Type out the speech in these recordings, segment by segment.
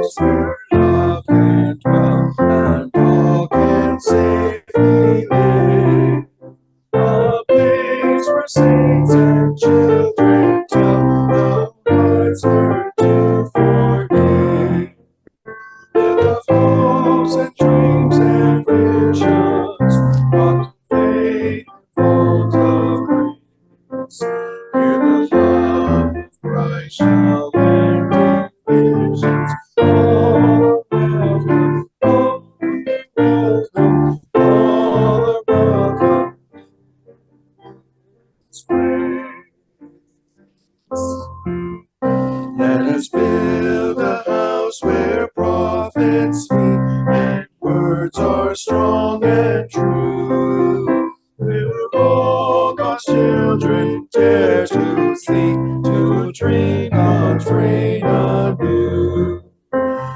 house where love can dwell and all can safely live. A place where saints and children tell how hearts learn to forgive. Built of hopes and dreams and visions, brought to faith and full of grace. Here the love of Christ shall end in visions. All are welcome, all are welcome, all are welcome. Let us build a house where prophets meet and words are strong and true. Where all God's children dare to sleep, to dream God's reign anew.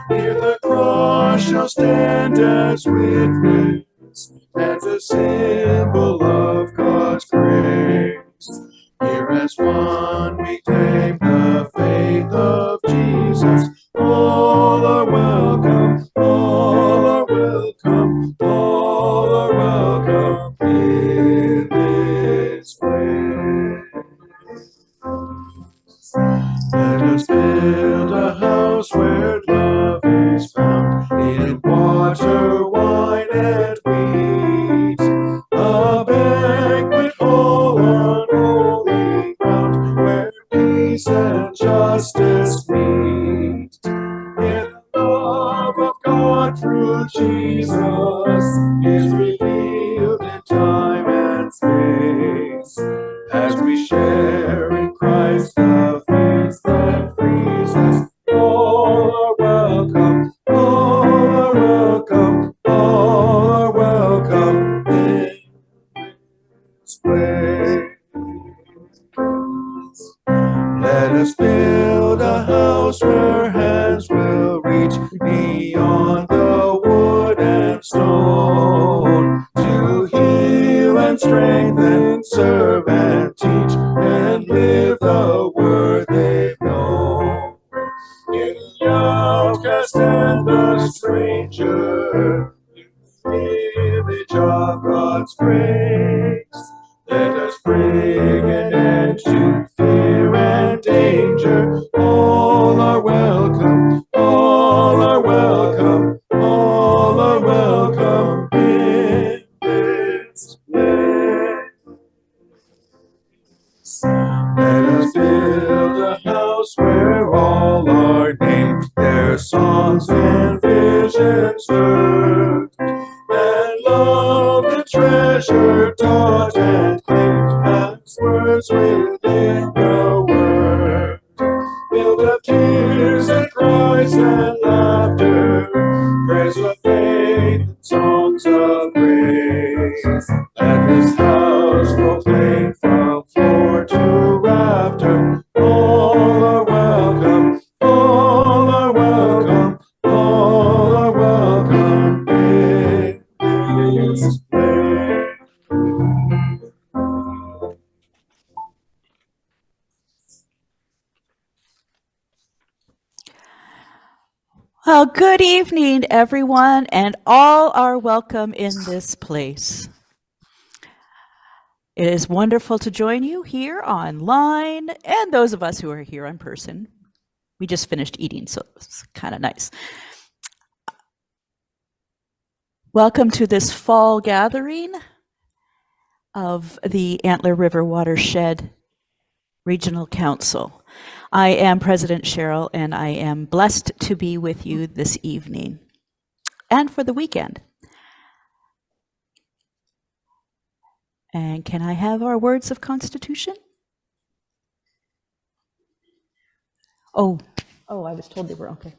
Here the cross shall stand as witness, as a symbol of God's grace. Here as one we claim the faith of Jesus. All are welcome, all are welcome, all are welcome in this place. Let us build a house where love is found in water, wine, and wheat. A banquet hall on holy ground where peace and justice meet. In the love of God through Jesus is revealed in time and space. As we share in Christ the faith that frees us, all are welcome, all are welcome, all are welcome in this place. Let us build a house where hands will reach beyond the wood and stone, to heal and strengthen, serve and teach, and live the word they've known. In the outcast and the stranger, in the image of God's grace, let us bring an end to fear and danger. All are welcome, all are welcome, all are welcome in this place. Let us build a house where all are named, their songs and visions learned, and love and treasure taught and claimed as words within the word. Built of tears and cries and laughter, prayers of faith and songs of grace. Let this house proclaim from floor to rafter, all are welcome, all are welcome, all are welcome in this place. Well, good evening, everyone, and all are welcome in this place. It is wonderful to join you here online, and those of us who are here in person. We just finished eating, so it's kind of nice. Welcome to this fall gathering of the Antler River Watershed Regional Council. I am President Cheryl, and I am blessed to be with you this evening and for the weekend. And can I have our words of constitution? Oh, I was told they were okay.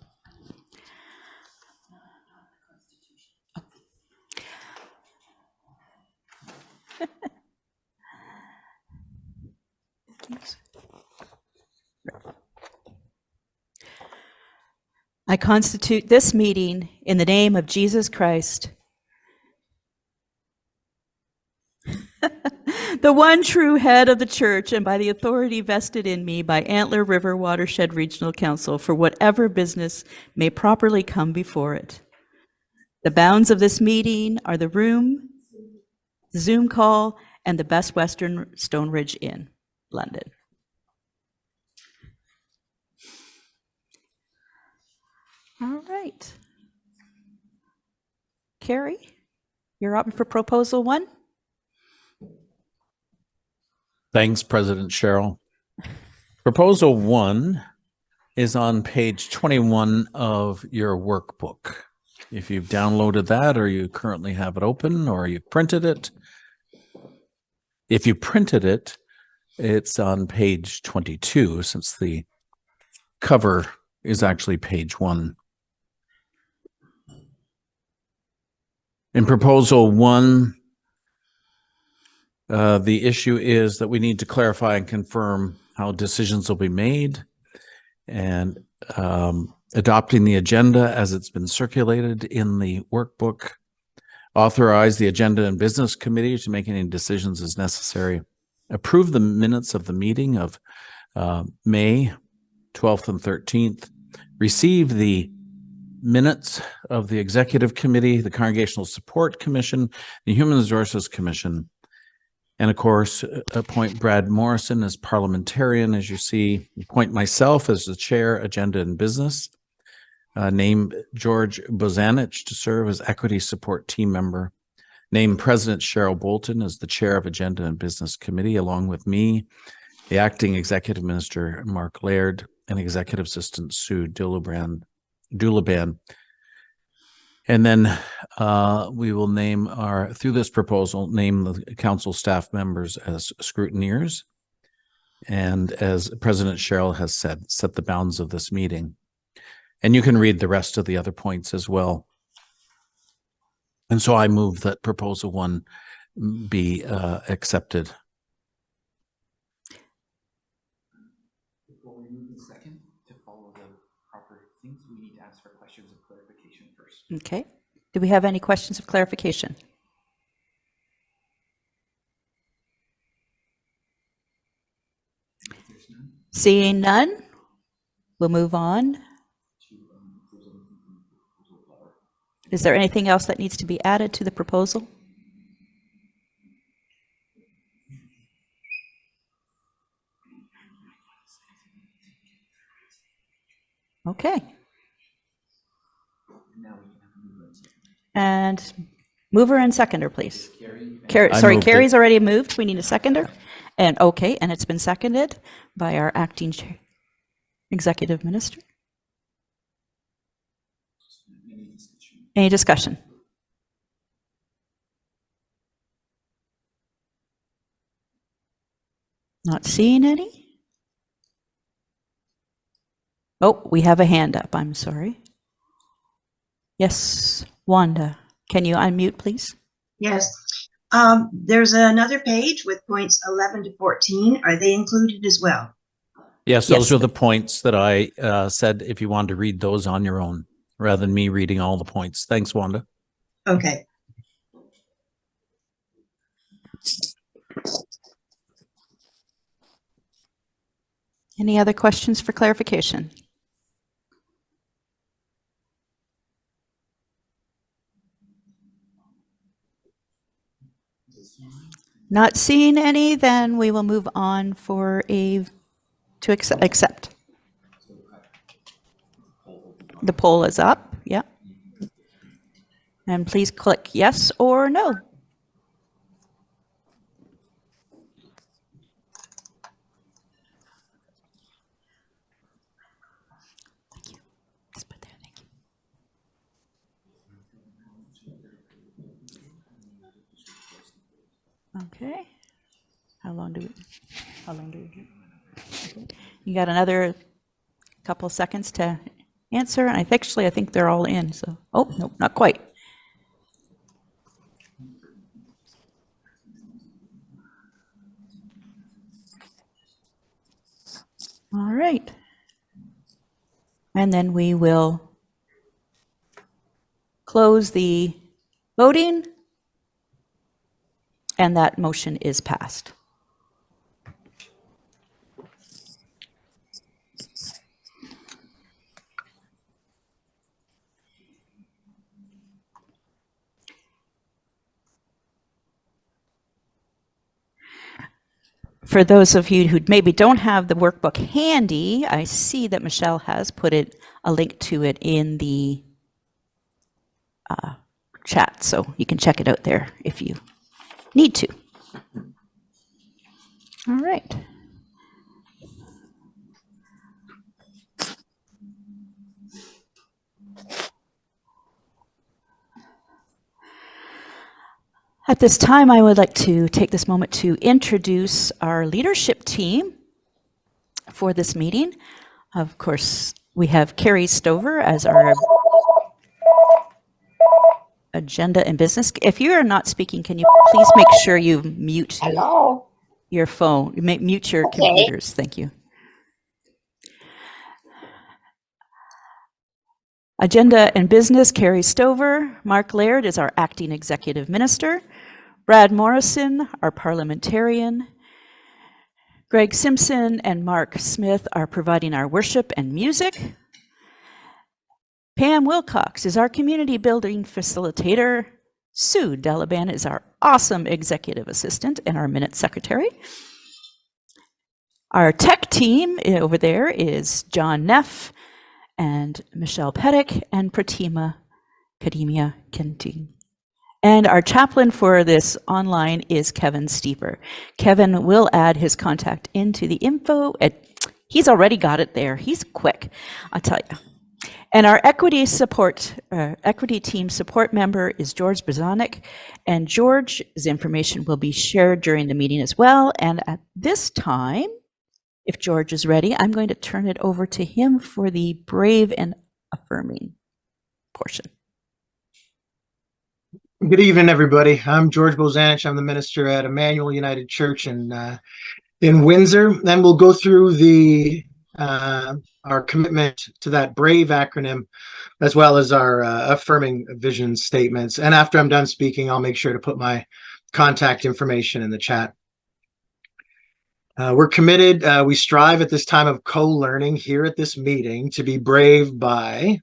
I constitute this meeting in the name of Jesus Christ, the one true head of the church, and by the authority vested in me by Antler River Watershed Regional Council for whatever business may properly come before it. The bounds of this meeting are the room, the Zoom call, and the Best Western Stonebridge Inn, London. All right. Carrie, you're up for proposal 1. Thanks, President Cheryl. Proposal 1 is on page 21 of your workbook. If you've downloaded that, or you currently have it open, or you've printed it. If you printed it, it's on page 22, since the cover is actually page 1. In proposal 1, the issue is that we need to clarify and confirm how decisions will be made, and adopting the agenda as it's been circulated in the workbook, authorize the agenda and business committee to make any decisions as necessary, approve the minutes of the meeting of May 12th and 13th, receive the minutes of the executive committee, the Congregational Support Commission, the Human Resources Commission, and of course, appoint Brad Morrison as parliamentarian, as you see, appoint myself as the chair, agenda and business, name George Bozanich to serve as equity support team member, name President Cheryl Bolton as the chair of agenda and business committee, along with me, the acting executive minister, Mark Laird, and executive assistant Sue Dulaban. And then we will name through this proposal, name the council staff members as scrutineers. And as President Cheryl has said, set the bounds of this meeting. And you can read the rest of the other points as well. And so I move that proposal 1 be accepted. Before we move to the second, to follow the proper things, we need to ask for questions of clarification first. Okay. Do we have any questions of clarification? Seeing none, we'll move on. Is there anything else that needs to be added to the proposal? Okay. And mover and seconder, please. Carrie's already moved. We need a seconder. And okay, and it's been seconded by our acting executive minister. Any discussion? Not seeing any? Oh, we have a hand up. I'm sorry. Yes, Wanda, can you unmute, please? Yes. There's another page with points 11 to 14. Are they included as well? Yes, those are the points that I said if you wanted to read those on your own, rather than me reading all the points. Thanks, Wanda. Okay. Any other questions for clarification? Not seeing any, then we will move on to accept. The poll is up, yeah. And please click yes or no. Thank you. Just put there, thank you. Okay. How long do we do? Okay. You got another couple seconds to answer, and I think they're all in, so, oh, no, not quite. All right. And then we will close the voting And that motion is passed. For those of you who maybe don't have the workbook handy, I see that Michelle has put a link to it in the chat, so you can check it out there if you need to. All right. At this time, I would like to take this moment to introduce our leadership team for this meeting. Of course, we have Carrie Stover as our agenda and business. If you are not speaking, can you please make sure you mute your phone, mute your computers. Thank you. Agenda and business, Carrie Stover. Mark Laird is our acting executive minister. Brad Morrison, our parliamentarian. Greg Simpson and Mark Smith are providing our worship and music. Pam Wilcox is our community building facilitator. Sue Delaban is our awesome executive assistant and our minute secretary. Our tech team over there is John Neff and Michelle Pettick and Pratima Kademia Kenting. And our chaplain for this online is Kevin Steeper. Kevin will add his contact into the info. He's already got it there. He's quick, I'll tell you. And our equity team support member is George Brzonik, and George's information will be shared during the meeting as well. And at this time, if George is ready, I'm going to turn it over to him for the brave and affirming portion. Good evening, everybody. I'm George Bozanich. I'm the minister at Emmanuel United Church in Windsor. Then we'll go through the our commitment to that BRAVE acronym, as well as our affirming vision statements. And after I'm done speaking, I'll make sure to put my contact information in the chat. We're committed. We strive at this time of co-learning here at this meeting to be brave by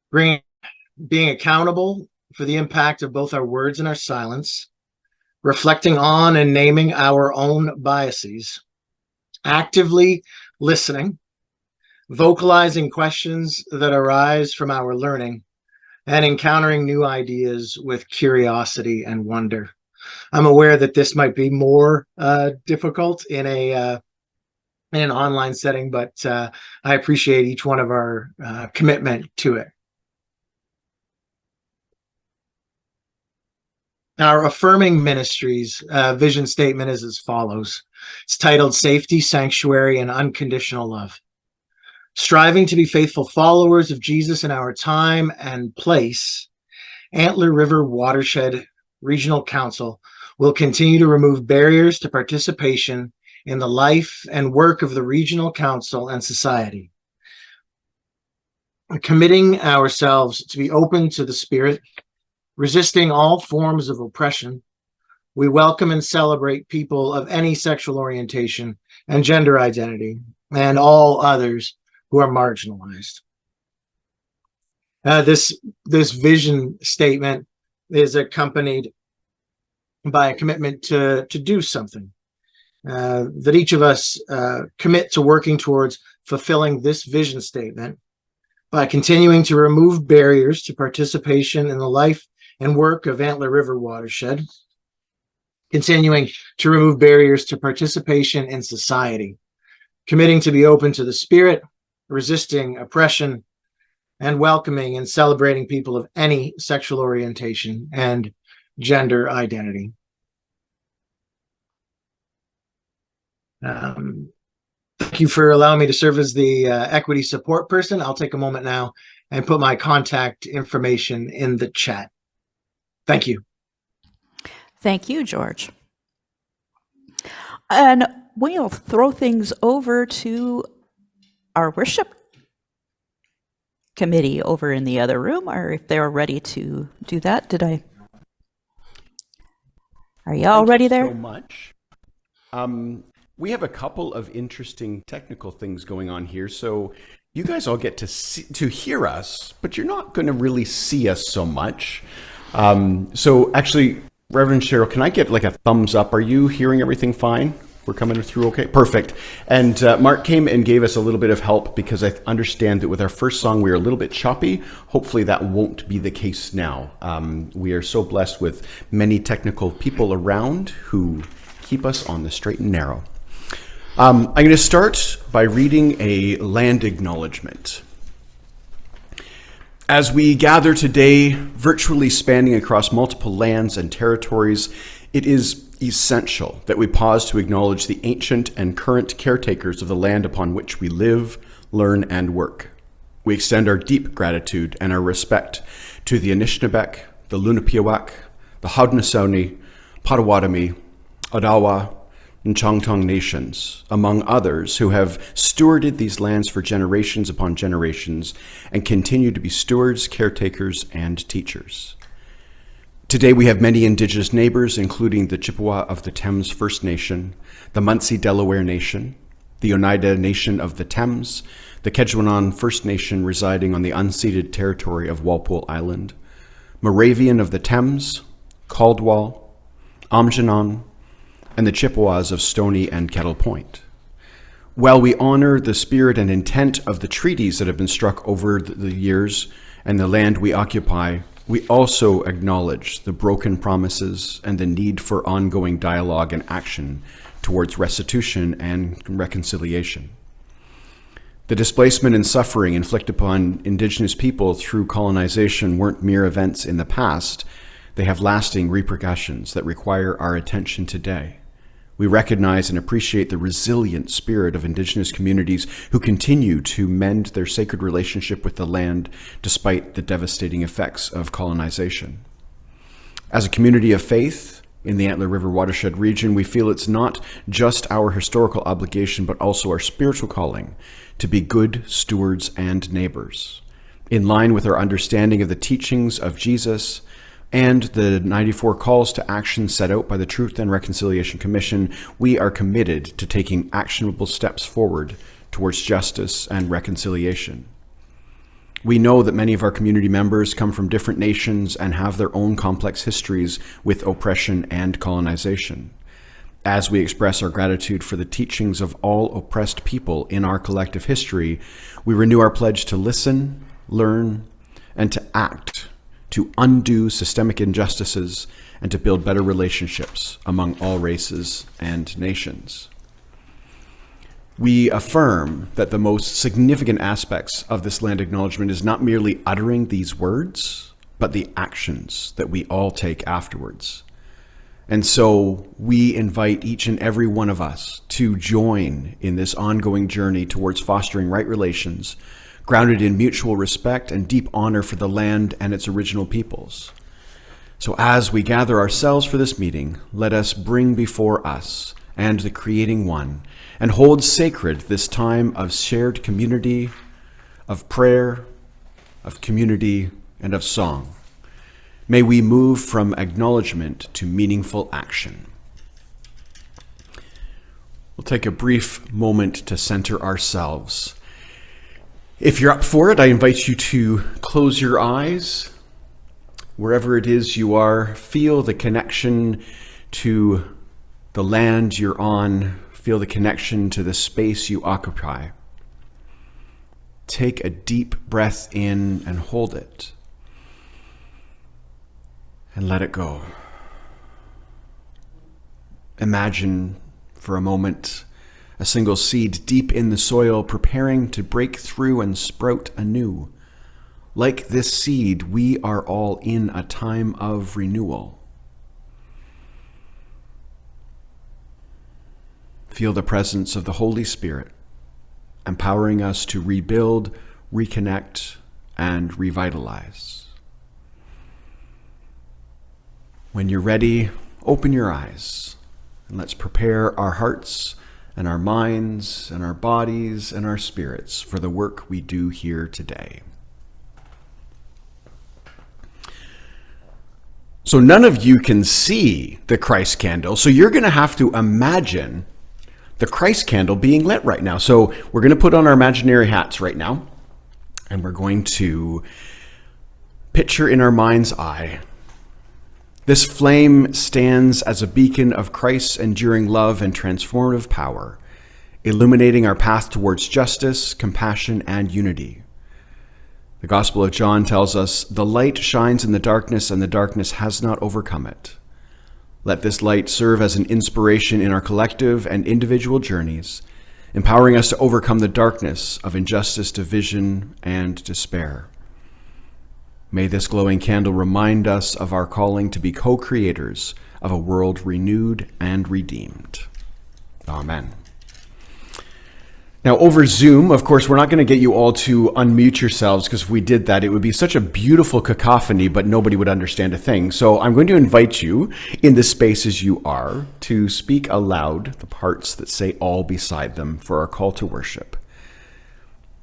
being accountable for the impact of both our words and our silence, reflecting on and naming our own biases, actively listening, vocalizing questions that arise from our learning, and encountering new ideas with curiosity and wonder. I'm aware that this might be more difficult in an online setting, but I appreciate each one of our commitment to it. Our affirming ministries vision statement is as follows. It's titled Safety, Sanctuary, and Unconditional Love. Striving to be faithful followers of Jesus in our time and place, Antler River Watershed Regional Council will continue to remove barriers to participation in the life and work of the Regional Council and society. Committing ourselves to be open to the Spirit, resisting all forms of oppression, we welcome and celebrate people of any sexual orientation and gender identity, and all others who are marginalized. This vision statement is accompanied by a commitment to do something, that each of us commit to working towards fulfilling this vision statement by continuing to remove barriers to participation in the life and work of Antler River Watershed, continuing to remove barriers to participation in society, committing to be open to the Spirit, resisting oppression, and welcoming and celebrating people of any sexual orientation and gender identity. Thank you for allowing me to serve as the equity support person. I'll take a moment now and put my contact information in the chat. Thank you. Thank you, George. And we'll throw things over to our worship committee over in the other room, or if they're ready to do that. Are Are you all ready there? So much. We have a couple of interesting technical things going on here. So you guys all get to hear us, but you're not going to really see us so much. So actually, Reverend Cheryl, can I get like a thumbs up? Are you hearing everything fine? We're coming through okay? Perfect. And Mark came and gave us a little bit of help because I understand that with our first song, we were a little bit choppy. Hopefully that won't be the case now. We are so blessed with many technical people around who keep us on the straight and narrow. I'm going to start by reading a land acknowledgement. As we gather today, virtually spanning across multiple lands and territories, it is essential that we pause to acknowledge the ancient and current caretakers of the land upon which we live, learn, and work. We extend our deep gratitude and our respect to the Anishinaabeg, the Lunapiawak, the Haudenosaunee, Potawatomi, Odawa, and Chongtong nations, among others, who have stewarded these lands for generations upon generations and continue to be stewards, caretakers, and teachers. Today we have many Indigenous neighbors, including the Chippewa of the Thames First Nation, the Munsee Delaware Nation, the Oneida Nation of the Thames, the Quechuanon First Nation residing on the unceded territory of Walpole Island, Moravian of the Thames, Caldwell, Aamjiwnaun, and the Chippewas of Stony and Kettle Point. While we honor the spirit and intent of the treaties that have been struck over the years and the land we occupy, we also acknowledge the broken promises and the need for ongoing dialogue and action towards restitution and reconciliation. The displacement and suffering inflicted upon Indigenous people through colonization weren't mere events in the past. They have lasting repercussions that require our attention today. We recognize and appreciate the resilient spirit of Indigenous communities who continue to mend their sacred relationship with the land despite the devastating effects of colonization. As a community of faith in the Antler River watershed region, we feel it's not just our historical obligation, but also our spiritual calling to be good stewards and neighbors. In line with our understanding of the teachings of Jesus and the 94 calls to action set out by the Truth and Reconciliation Commission, we are committed to taking actionable steps forward towards justice and reconciliation. We know that many of our community members come from different nations and have their own complex histories with oppression and colonization. As we express our gratitude for the teachings of all oppressed people in our collective history, we renew our pledge to listen, learn, and to act to undo systemic injustices and to build better relationships among all races and nations. We affirm that the most significant aspects of this land acknowledgement is not merely uttering these words, but the actions that we all take afterwards. And so we invite each and every one of us to join in this ongoing journey towards fostering right relations, grounded in mutual respect and deep honor for the land and its original peoples. So as we gather ourselves for this meeting, let us bring before us and the Creating One and hold sacred this time of shared community, of prayer, of community, and of song. May we move from acknowledgement to meaningful action. We'll take a brief moment to center ourselves. If you're up for it, I invite you to close your eyes. Wherever it is you are, feel the connection to the land you're on. Feel the connection to the space you occupy. Take a deep breath in and hold it. And let it go. Imagine for a moment a single seed deep in the soil, preparing to break through and sprout anew. Like this seed, we are all in a time of renewal. Feel the presence of the Holy Spirit, empowering us to rebuild, reconnect, and revitalize. When you're ready, open your eyes, and let's prepare our hearts and our minds and our bodies and our spirits for the work we do here today. So none of you can see the Christ candle. So you're going to have to imagine the Christ candle being lit right now. So we're going to put on our imaginary hats right now, and we're going to picture in our mind's eye. This flame stands as a beacon of Christ's enduring love and transformative power, illuminating our path towards justice, compassion, and unity. The Gospel of John tells us, "The light shines in the darkness, and the darkness has not overcome it." Let this light serve as an inspiration in our collective and individual journeys, empowering us to overcome the darkness of injustice, division, and despair. May this glowing candle remind us of our calling to be co-creators of a world renewed and redeemed. Amen. Now, over Zoom, of course, we're not going to get you all to unmute yourselves, because if we did that, it would be such a beautiful cacophony, but nobody would understand a thing. So I'm going to invite you, in the spaces you are, to speak aloud the parts that say all beside them for our call to worship.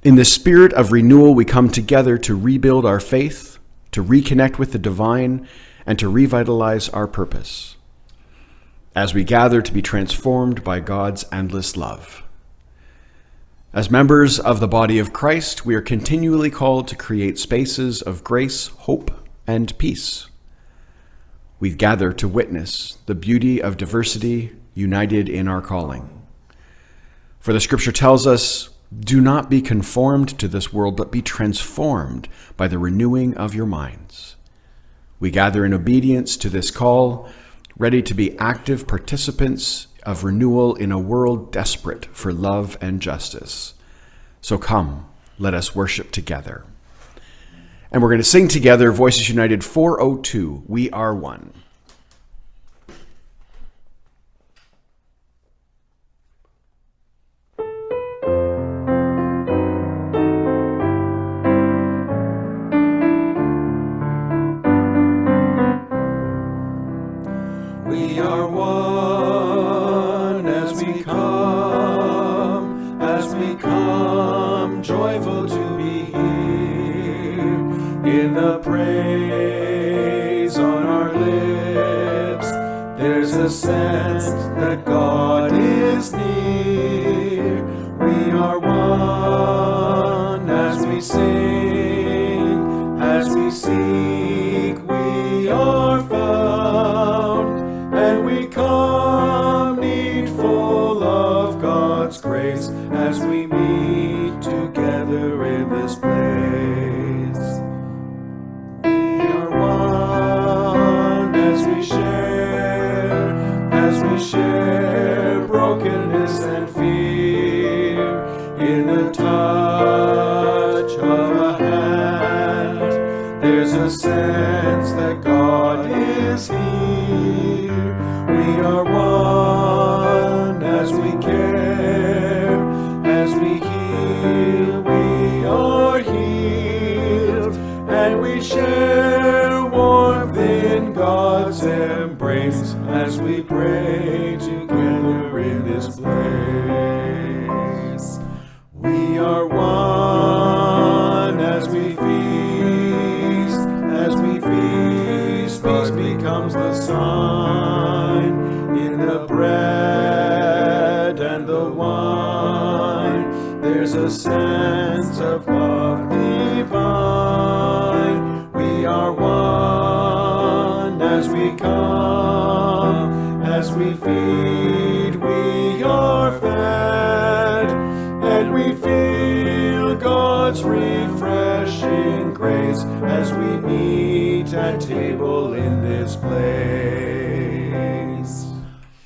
In the spirit of renewal, we come together to rebuild our faith, to reconnect with the divine, and to revitalize our purpose, as we gather to be transformed by God's endless love. As members of the body of Christ, we are continually called to create spaces of grace, hope, and peace. We gather to witness the beauty of diversity united in our calling. For the scripture tells us, "Do not be conformed to this world, but be transformed by the renewing of your minds." We gather in obedience to this call, ready to be active participants of renewal in a world desperate for love and justice. So come, let us worship together. And we're going to sing together, Voices United 402, "We Are One." We are one as we come joyful to be here, in the praise on our lips. There's a sense that God is near. We are one as we sing, as we seek, we are found, and we come needful of God's grace as we meet together in this place. We are one as we share brokenness and fear, in the touch of a hand. There's a sense that God is here. We are one as we care, as we heal, we are healed, and we share warmth in God's embrace as we pray together in this place. We are one as we feast, peace becomes the sign in the bread and the wine. There's a sense of love divine. We are one as we come, as we feed, we are fed, and we feel God's refreshing grace as we meet at table in this place.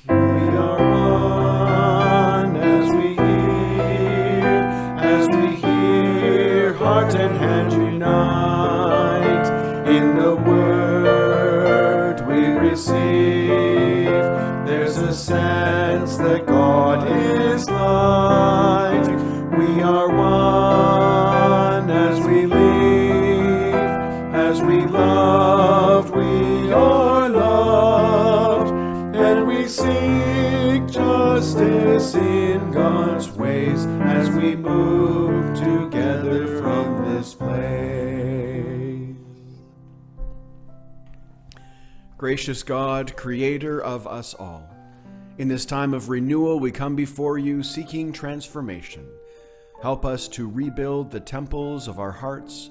We are one as we hear, heart and hand unite in the word we receive. There's a sense that God is light. We are one as we live, as we love, we are loved, and we seek justice in God's ways as we move together from this place. Gracious God, creator of us all, in this time of renewal, we come before you seeking transformation. Help us to rebuild the temples of our hearts,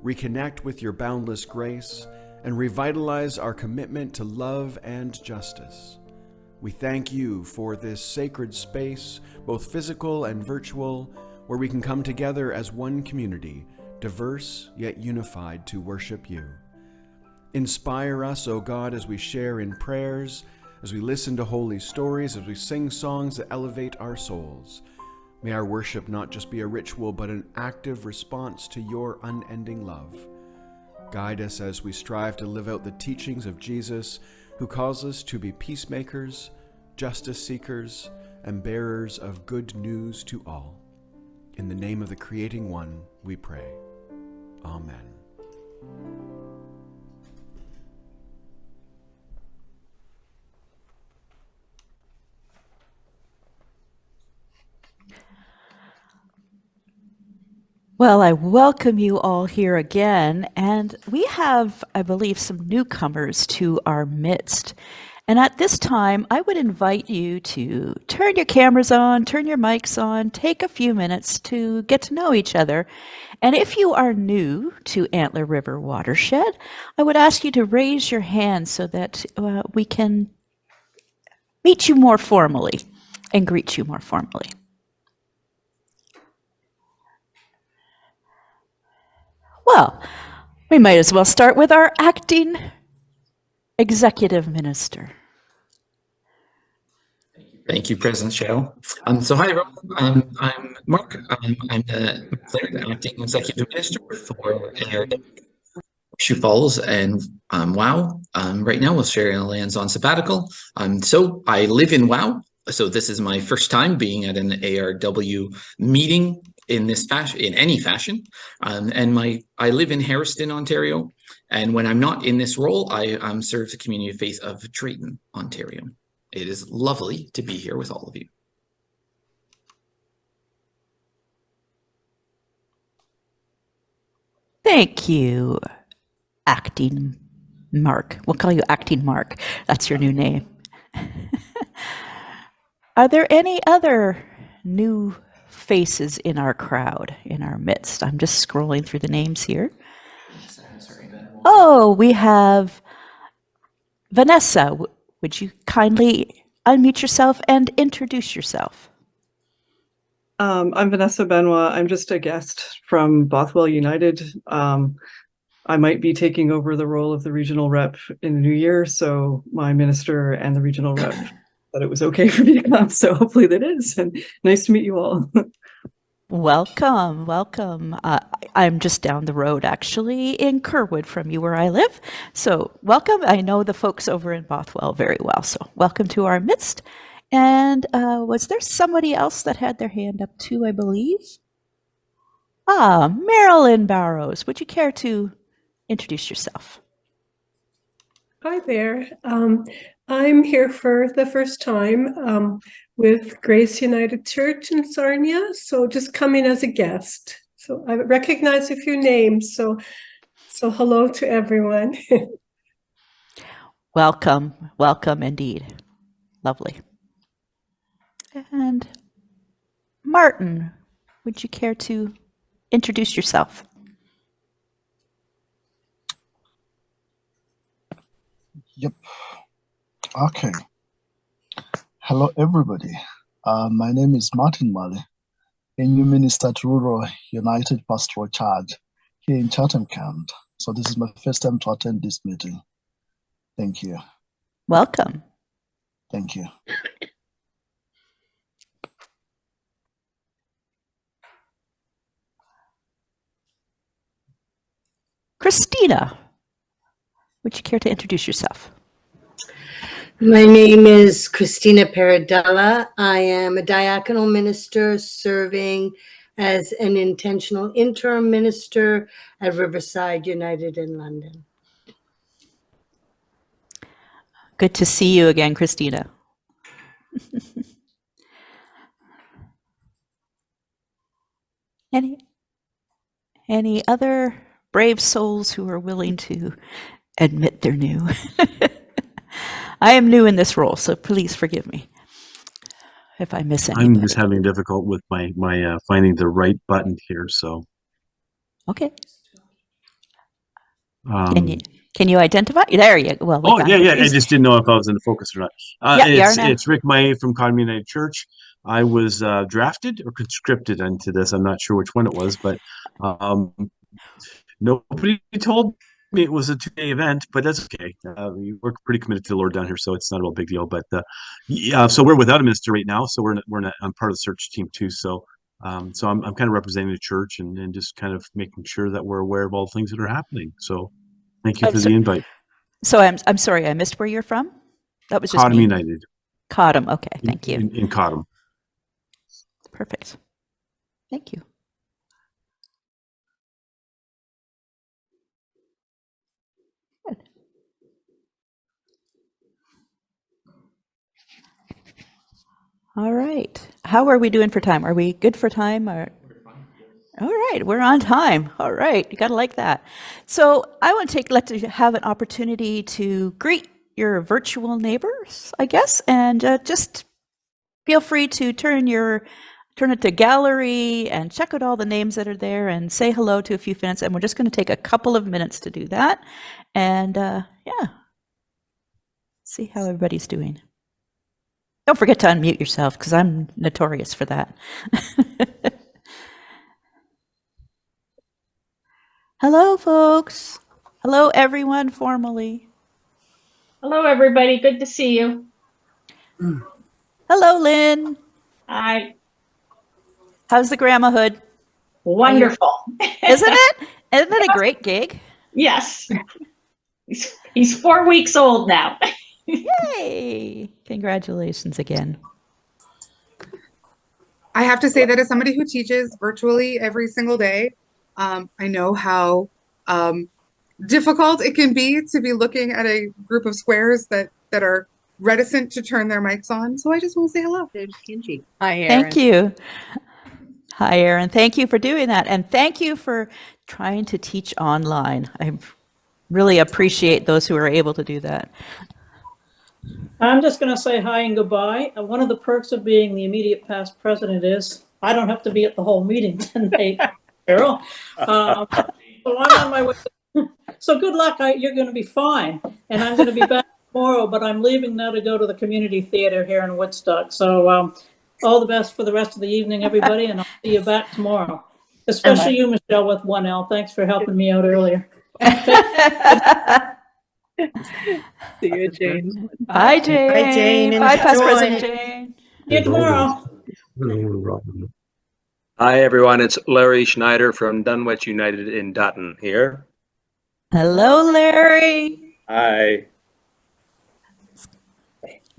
reconnect with your boundless grace, and revitalize our commitment to love and justice. We thank you for this sacred space, both physical and virtual, where we can come together as one community, diverse yet unified to worship you. Inspire us, O God, as we share in prayers, as we listen to holy stories, as we sing songs that elevate our souls. May our worship not just be a ritual, but an active response to your unending love. Guide us as we strive to live out the teachings of Jesus, who calls us to be peacemakers, justice seekers, and bearers of good news to all. In the name of the Creating One, we pray. Amen. Well, I welcome you all here again, and we have, I believe, some newcomers to our midst. And at this time, I would invite you to turn your cameras on, turn your mics on, take a few minutes to get to know each other. And if you are new to Antler River Watershed, I would ask you to raise your hand so that we can meet you more formally and greet you more formally. Well, we might as well start with our acting executive minister. Thank you, President Cheryl. So hi, everyone. I'm Mark. I'm the declared acting executive minister for ARW Falls and WOW. Right now, we're sharing lands on sabbatical. So I live in WOW. So this is my first time being at an ARW meeting in this fashion, in any fashion. I live in Harriston, Ontario. And when I'm not in this role, I serve the community of faith of Drayton, Ontario. It is lovely to be here with all of you. Thank you, Acting Mark. We'll call you Acting Mark. That's your new name. Are there any other new faces in our crowd, in our midst? I'm just scrolling through the names here. Oh, we have Vanessa. Would you kindly unmute yourself and introduce yourself? I'm Vanessa Benoit. I'm just a guest from Bothwell United. I might be taking over the role of the regional rep in the new year, so my minister and the regional rep thought it was okay for me to come, so hopefully that is. And nice to meet you all. Welcome, welcome. I'm just down the road, actually, in Kerwood from you where I live. So welcome. I know the folks over in Bothwell very well, so welcome to our midst. And was there somebody else that had their hand up too, I believe? Marilyn Barrows, would you care to introduce yourself? Hi there. I'm here for the first time with Grace United Church in Sarnia, so just coming as a guest. So I recognize a few names, so hello to everyone. Welcome, welcome indeed. Lovely. And Martin, would you care to introduce yourself? Yep. Okay. Hello, everybody. My name is Martin Malley, a new minister to Rural United Pastoral Charge here in Chatham Kent. So this is my first time to attend this meeting. Thank you. Welcome. Thank you. Christina, would you care to introduce yourself? My name is Christina Paradella. I am a diaconal minister serving as an intentional interim minister at Riverside United in London. Good to see you again, Christina. Any other brave souls who are willing to admit they're new? I am new in this role, so please forgive me if I miss I'm anybody. just having difficult with my finding the right button here. So Okay. um, Can you identify? There you go. Well, we oh got yeah, the yeah. I trees. just didn't know if I was in the focus or not. Yeah, you are now. It's Rick May from Cottam United Church. I was drafted or conscripted into this. I'm not sure which one it was, but nobody told me it was a 2-day event, but that's okay. We're pretty committed to the Lord down here, so it's not a real big deal. But yeah, so we're without a minister right now, so I'm part of the search team too. So so I'm kind of representing the church and just kind of making sure that we're aware of all the things that are happening. So thank you for the invite. So I'm sorry, I missed where you're from. That was just Cottam me. United. Cottam. Okay, thank you. In Cottam. Perfect. Thank you. Good. All right. How are we doing for time? Are we good for time? Or? All right, we're on time. All right, you gotta like that. So I want to let you have an opportunity to greet your virtual neighbors, I guess, and just feel free to turn it to gallery and check out all the names that are there and say hello to a few friends. And we're just going to take a couple of minutes to do that. And yeah, see how everybody's doing. Don't forget to unmute yourself because I'm notorious for that. Hello, folks. Hello, everyone, formally. Hello, everybody. Good to see you. Hello, Lynn. Hi. How's the grandmahood? Wonderful. Isn't it? Isn't it a great gig? Yes. He's 4 weeks old now. Yay! Congratulations again. I have to say that as somebody who teaches virtually every single day, I know how difficult it can be to be looking at a group of squares that are reticent to turn their mics on. So I just want to say hello. Hi, Erin. Thank you. Hi, Erin. Thank you for doing that. And thank you for trying to teach online. I really appreciate those who are able to do that. I'm just going to say hi and goodbye. One of the perks of being the immediate past president is I don't have to be at the whole meeting tonight, Cheryl. So I'm on my way. So good luck. You're going to be fine. And I'm going to be back tomorrow, but I'm leaving now to go to the community theater here in Woodstock. So all the best for the rest of the evening, everybody, and I'll see you back tomorrow. Especially you, Michelle, with 1L. Thanks for helping me out earlier. See you, Jane. Bye, Jane. Bye, Jane. Bye, Past Enjoy. President Jane. See you tomorrow. Hi, everyone. It's Larry Schneider from Dunwich United in Dutton here. Hello, Larry. Hi.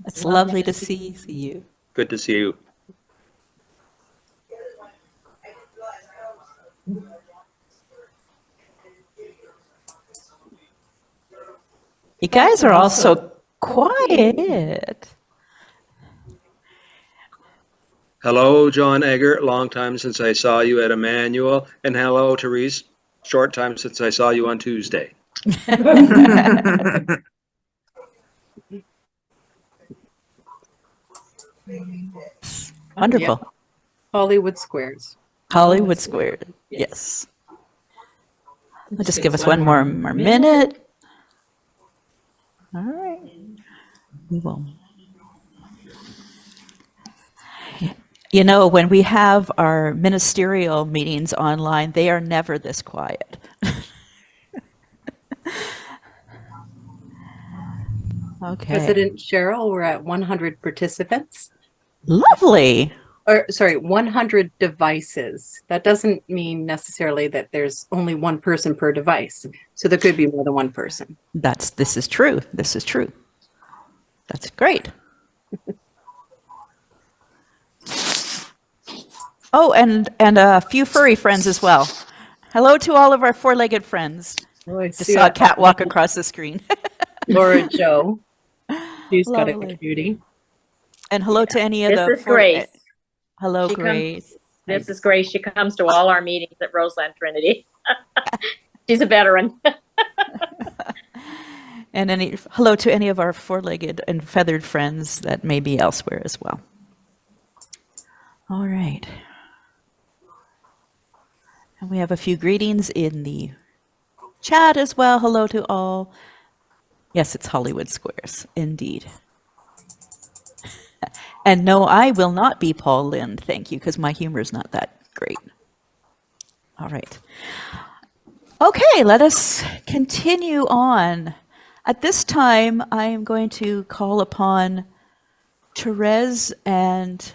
It's lovely to see you. Good to see you. You guys are all so quiet. Hello, John Egger. Long time since I saw you at Emmanuel. And hello, Therese. Short time since I saw you on Tuesday. Wonderful. Yeah. Hollywood Squares. Hollywood Square. Yes. I'll just give us one more minute. All right. We will. You know, when we have our ministerial meetings online, they are never this quiet. Okay. President Cheryl, we're at 100 participants. Lovely. Or sorry, 100 devices. That doesn't mean necessarily that there's only one person per device. So there could be more than one person. This is true. This is true. That's great. Oh, and a few furry friends as well. Hello to all of our four-legged friends. Oh, I Just saw a cat walk across the screen. Laura Joe. She's got a Lovely. cutie. And hello to any of the. This is Grace. Hello, She Grace. This is Grace. She comes to all our meetings at Roseland Trinity. She's a veteran. And hello to any of our four-legged and feathered friends that may be elsewhere as well. All right. And we have a few greetings in the chat as well. Hello to all. Yes, it's Hollywood Squares, indeed. And no, I will not be Paul Lind, thank you, because my humor is not that great. All right. Okay, let us continue on. At this time, I am going to call upon Therese and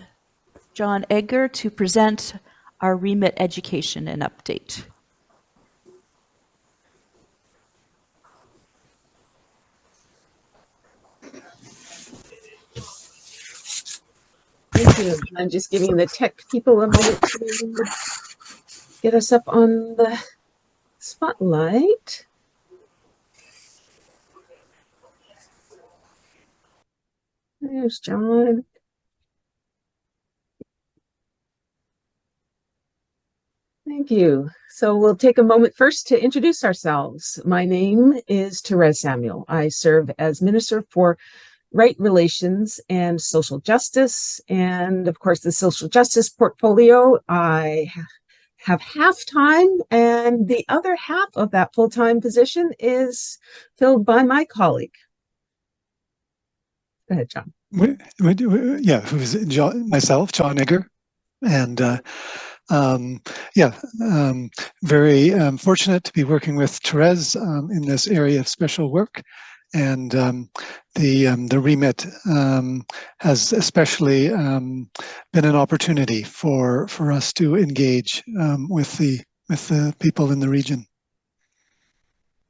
John Edgar to present our remit education and update. Thank you. I'm just giving the tech people a moment to get us up on the spotlight. There's John. Thank you. So we'll take a moment first to introduce ourselves. My name is Therese Samuel. I serve as Minister for Right Relations and Social Justice. And of course, the social justice portfolio, I have half-time, and the other half of that full-time position is filled by my colleague. Go ahead, John. Yeah, who's John, myself, John Egger, and very fortunate to be working with Therese in this area of special work, and the remit has especially been an opportunity for us to engage with the people in the region.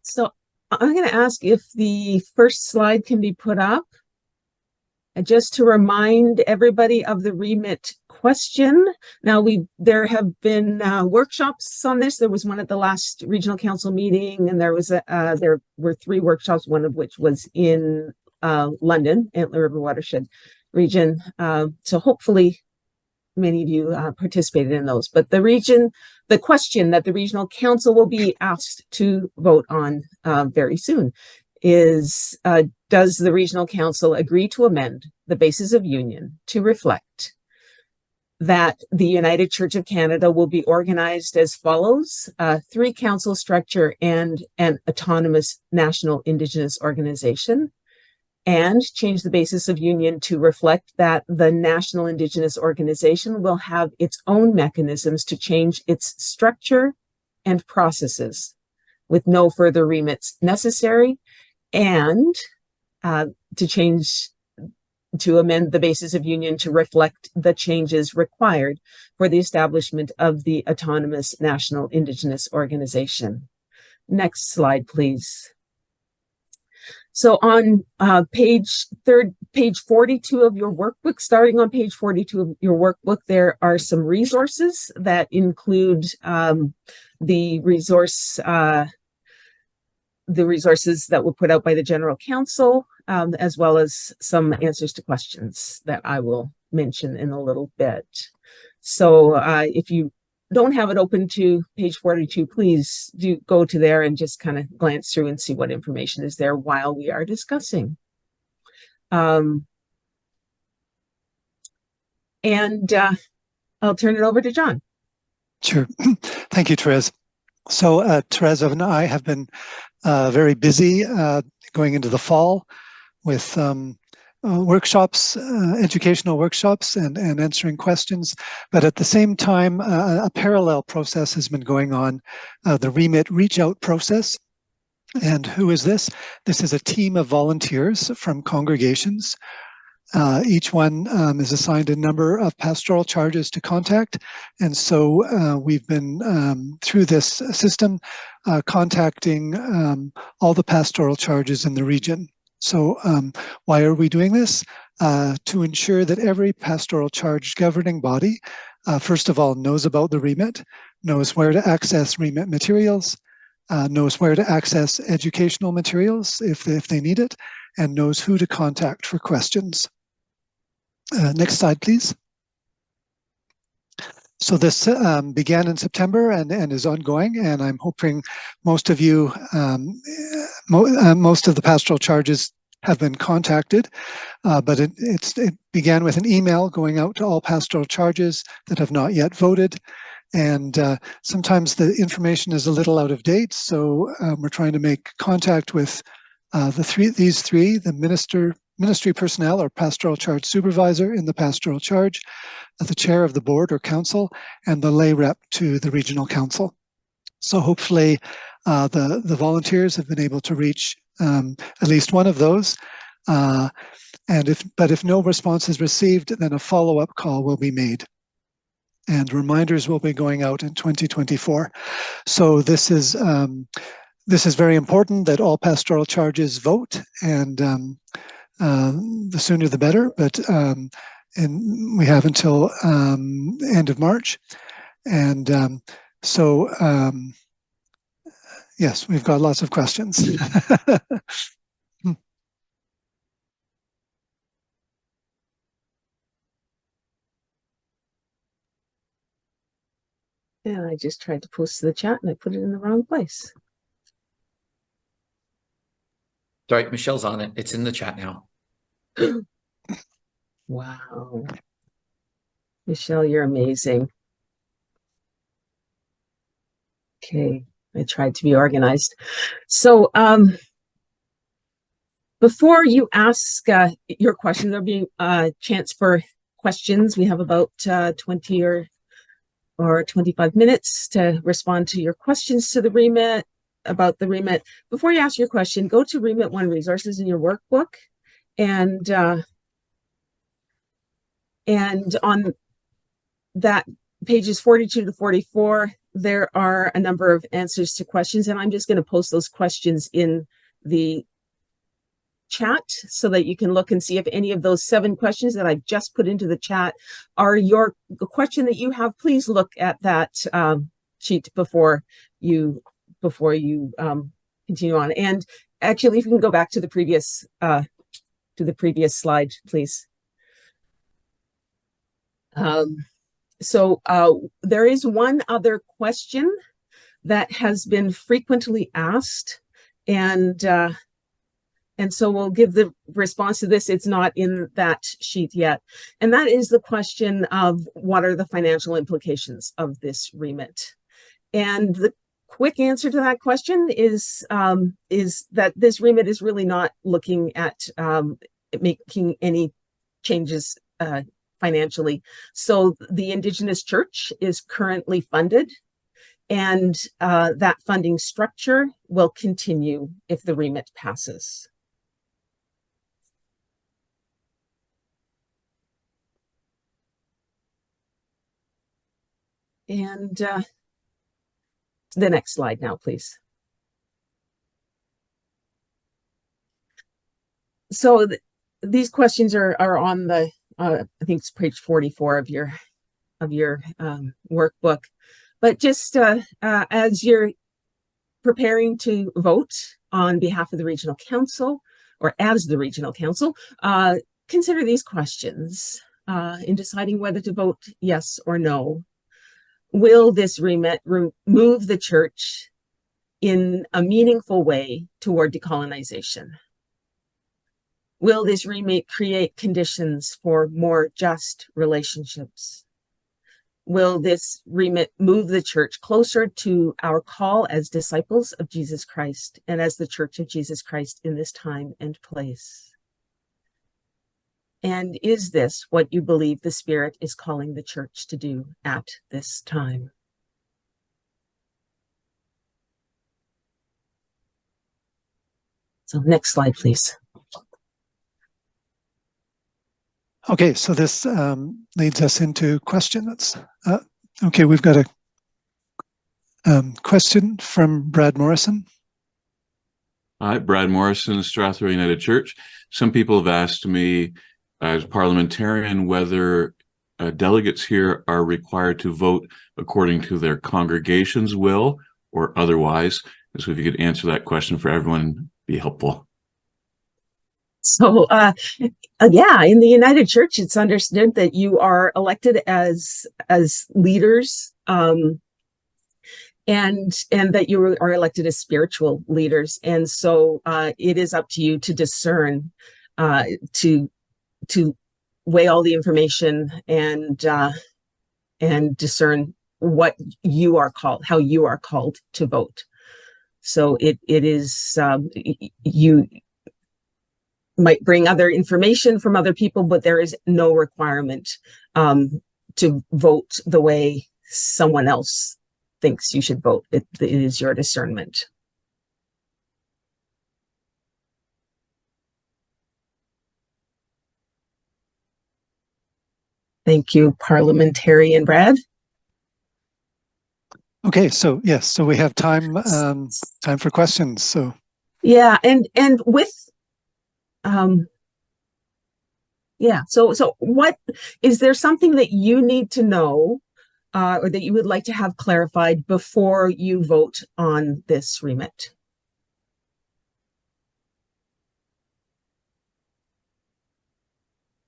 So I'm going to ask if the first slide can be put up. And just to remind everybody of the remit question. Now, there have been workshops on this. There was one at the last regional council meeting, and there were 3 workshops, one of which was in London, Antler River Watershed region. So hopefully many of you participated in those. But the question that the regional council will be asked to vote on very soon is, does the regional council agree to amend the basis of union to reflect that the United Church of Canada will be organized as follows: 3 council structure and an autonomous national Indigenous organization, and change the basis of union to reflect that the national Indigenous organization will have its own mechanisms to change its structure and processes with no further remits necessary, and to amend the basis of union to reflect the changes required for the establishment of the autonomous national Indigenous organization. Next slide, please. So on page 42 of your workbook, starting on page 42 of your workbook, there are some resources that include the resources that were put out by the General Council, as well as some answers to questions that I will mention in a little bit. So if you don't have it open to page 42, please do go to there and just kind of glance through and see what information is there while we are discussing. And I'll turn it over to John. Sure. Thank you, Therese. So Therese and I have been very busy going into the fall with workshops, educational workshops, and answering questions. But at the same time, a parallel process has been going on, the remit reach out process. And who is this? This is a team of volunteers from congregations. Each one is assigned a number of pastoral charges to contact. And so we've been, through this system, contacting all the pastoral charges in the region. So why are we doing this? To ensure that every pastoral charge governing body, first of all, knows about the remit, knows where to access remit materials, knows where to access educational materials if they need it, and knows who to contact for questions. Next slide, please. So this began in September and is ongoing, and I'm hoping most of you, most of the pastoral charges have been contacted, but it began with an email going out to all pastoral charges that have not yet voted. And sometimes the information is a little out of date, so we're trying to make contact with these three, the ministry personnel or pastoral charge supervisor in the pastoral charge, the chair of the board or council, and the lay rep to the regional council. So hopefully the volunteers have been able to reach at least one of those. But if no response is received, then a follow-up call will be made. And reminders will be going out in 2024. So this is very important that all pastoral charges vote, and the sooner the better. But and we have until end of March, and yes, we've got lots of questions. And I just tried to post to the chat and I put it in the wrong place. Sorry, Michelle's on it. It's in the chat now. Wow. Michelle, you're amazing. Okay, I tried to be organized. So before you ask your question, there'll be a chance for questions. We have about 20 or 25 minutes to respond to your questions to the remit, about the remit. Before you ask your question, go to Remit 1 resources in your workbook, and on that pages 42 to 44, there are a number of answers to questions, and I'm just going to post those questions in the chat so that you can look and see if any of those 7 questions that I've just put into the chat are the question that you have. Please look at that sheet before you continue on. And actually, if you can go back to the previous slide, please. So there is one other question that has been frequently asked, and so we'll give the response to this. It's not in that sheet yet. And that is the question of what are the financial implications of this remit? And the quick answer to that question is that this remit is really not looking at making any changes financially. So the Indigenous Church is currently funded, and that funding structure will continue if the remit passes. And the next slide now, please. So these questions are on the I think it's page 44 of your workbook. But just as you're preparing to vote on behalf of the regional council, or as the regional council, consider these questions in deciding whether to vote yes or no. Will this remit move the church in a meaningful way toward decolonization? Will this remit create conditions for more just relationships? Will this remit move the church closer to our call as disciples of Jesus Christ and as the Church of Jesus Christ in this time and place? And is this what you believe the Spirit is calling the church to do at this time? So next slide, please. Okay, so this leads us into questions. Okay, we've got a question from Brad Morrison. Hi, Brad Morrison, Strathroy United Church. Some people have asked me as parliamentarian whether delegates here are required to vote according to their congregation's will or otherwise. So if you could answer that question for everyone, be helpful. So, yeah, in the United Church, it's understood that you are elected as leaders, and that you are elected as spiritual leaders, and so it is up to you to discern, to weigh all the information and discern what you are called, how you are called to vote. So it is, you might bring other information from other people, but there is no requirement to vote the way someone else thinks you should vote. It is your discernment. Thank you, Parliamentarian Brad. Okay, so yes, so we have time time for questions. So yeah, and with yeah, so what is there something that you need to know or that you would like to have clarified before you vote on this remit?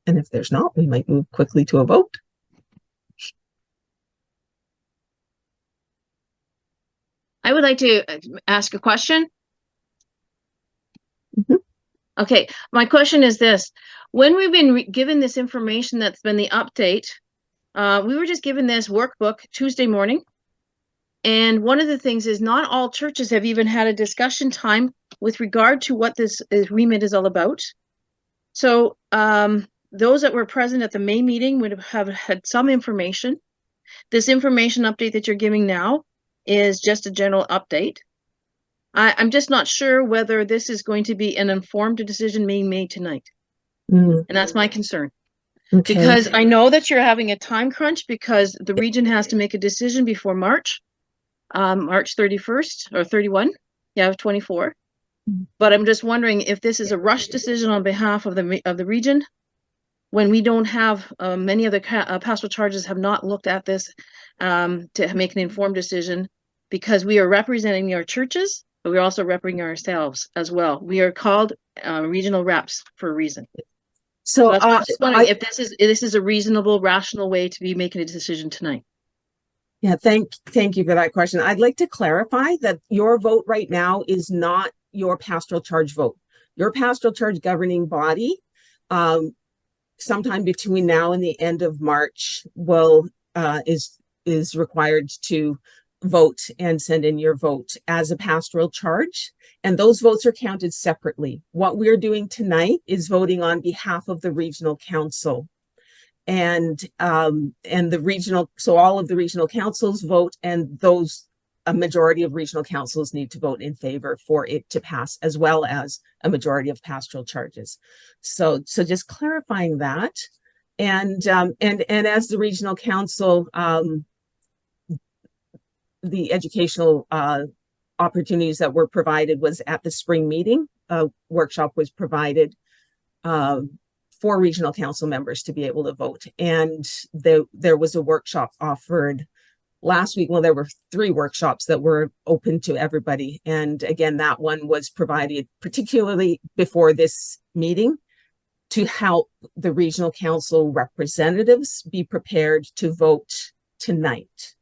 And if there's not, we might move quickly to a vote. I would like to ask a question. Mm-hmm. Okay, my question is this. When we've been given this information that's been the update, we were just given this workbook Tuesday morning. And one of the things is not all churches have even had a discussion time with regard to what this remit is all about. So those that were present at the May meeting would have had some information. This information update that you're giving now is just a general update. I'm just not sure whether this is going to be an informed decision being made tonight. And that's my concern. Okay. Because I know that you're having a time crunch because the region has to make a decision before March 31st or 31. Yeah, 24. But I'm just wondering if this is a rush decision on behalf of the region when we don't have many of the pastoral charges have not looked at this to make an informed decision, because we are representing our churches, but we're also representing ourselves as well. We are called regional reps for a reason. So I'm just wondering if this is a reasonable, rational way to be making a decision tonight. Yeah, thank you for that question. I'd like to clarify that your vote right now is not your pastoral charge vote. Your pastoral charge governing body, sometime between now and the end of March, is required to vote and send in your vote as a pastoral charge, and those votes are counted separately. What we're doing tonight is voting on behalf of the regional council, and the regional, so all of the regional councils vote, and a majority of regional councils need to vote in favor for it to pass, as well as a majority of pastoral charges. So just clarifying that, and as the regional council, the educational opportunities that were provided was at the spring meeting. A workshop was provided for regional council members to be able to vote, and there was a workshop offered last week. Well, there were 3 workshops that were open to everybody, and again, that one was provided particularly before this meeting to help the regional council representatives be prepared to vote tonight.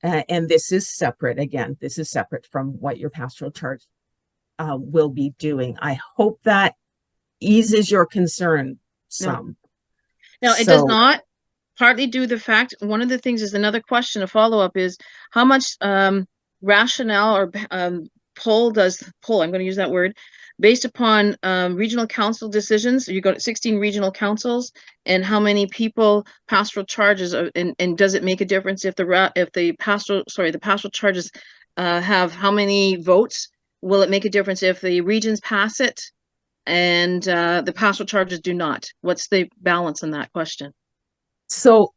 And this is separate. Again, this is separate from what your pastoral charge will be doing. I hope that eases your concern some. No, it does not. Partly due to the fact, one of the things is another question, a follow-up is how much rationale or pull, I'm going to use that word, based upon regional council decisions. You got 16 regional councils, and how many people pastoral charges are, and does it make a difference if the pastoral charges have how many votes? Will it make a difference if the regions pass it and the pastoral charges do not? What's the balance in that question? So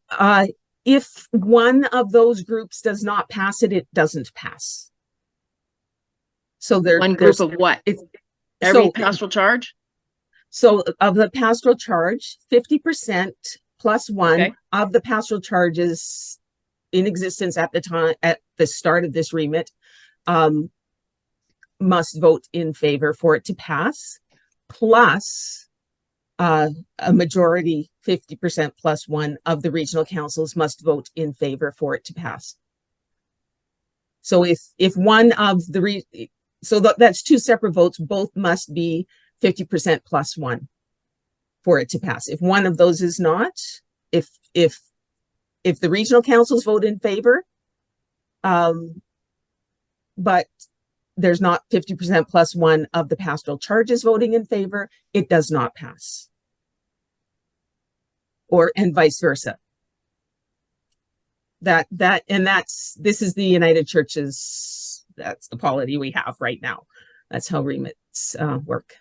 if one of those groups does not pass it, it doesn't pass. So one group of what? Every pastoral charge? So of the pastoral charge, 50% plus 1 of the pastoral charges in existence at the start of this remit must vote in favor for it to pass. plus a majority, 50% plus one of the regional councils must vote in favor for it to pass. So if one of the that's two separate votes, both must be 50% plus one for it to pass. If one of those is not, if the regional councils vote in favor, but there's not 50% plus one of the pastoral charges voting in favor, it does not pass. And vice versa. This is the United Churches, that's the polity we have right now. That's how remits work.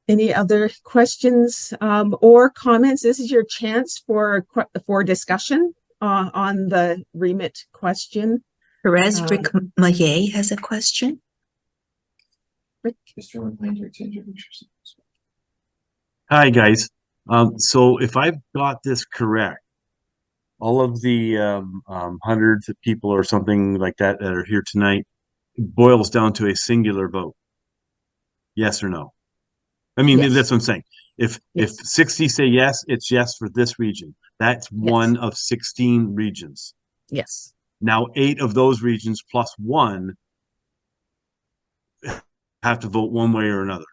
Any other questions or comments? This is your chance for discussion on the remit question. Perez Rick Maillet has a question. Rick. Hi, guys. So if I've got this correct, all of the hundreds of people or something like that that are here tonight boils down to a singular vote. Yes or no? I mean, Yes. that's what I'm saying. If 60 say yes, it's yes for this region. That's one of 16 regions. Yes. Now, 8 of those regions plus 1 have to vote one way or another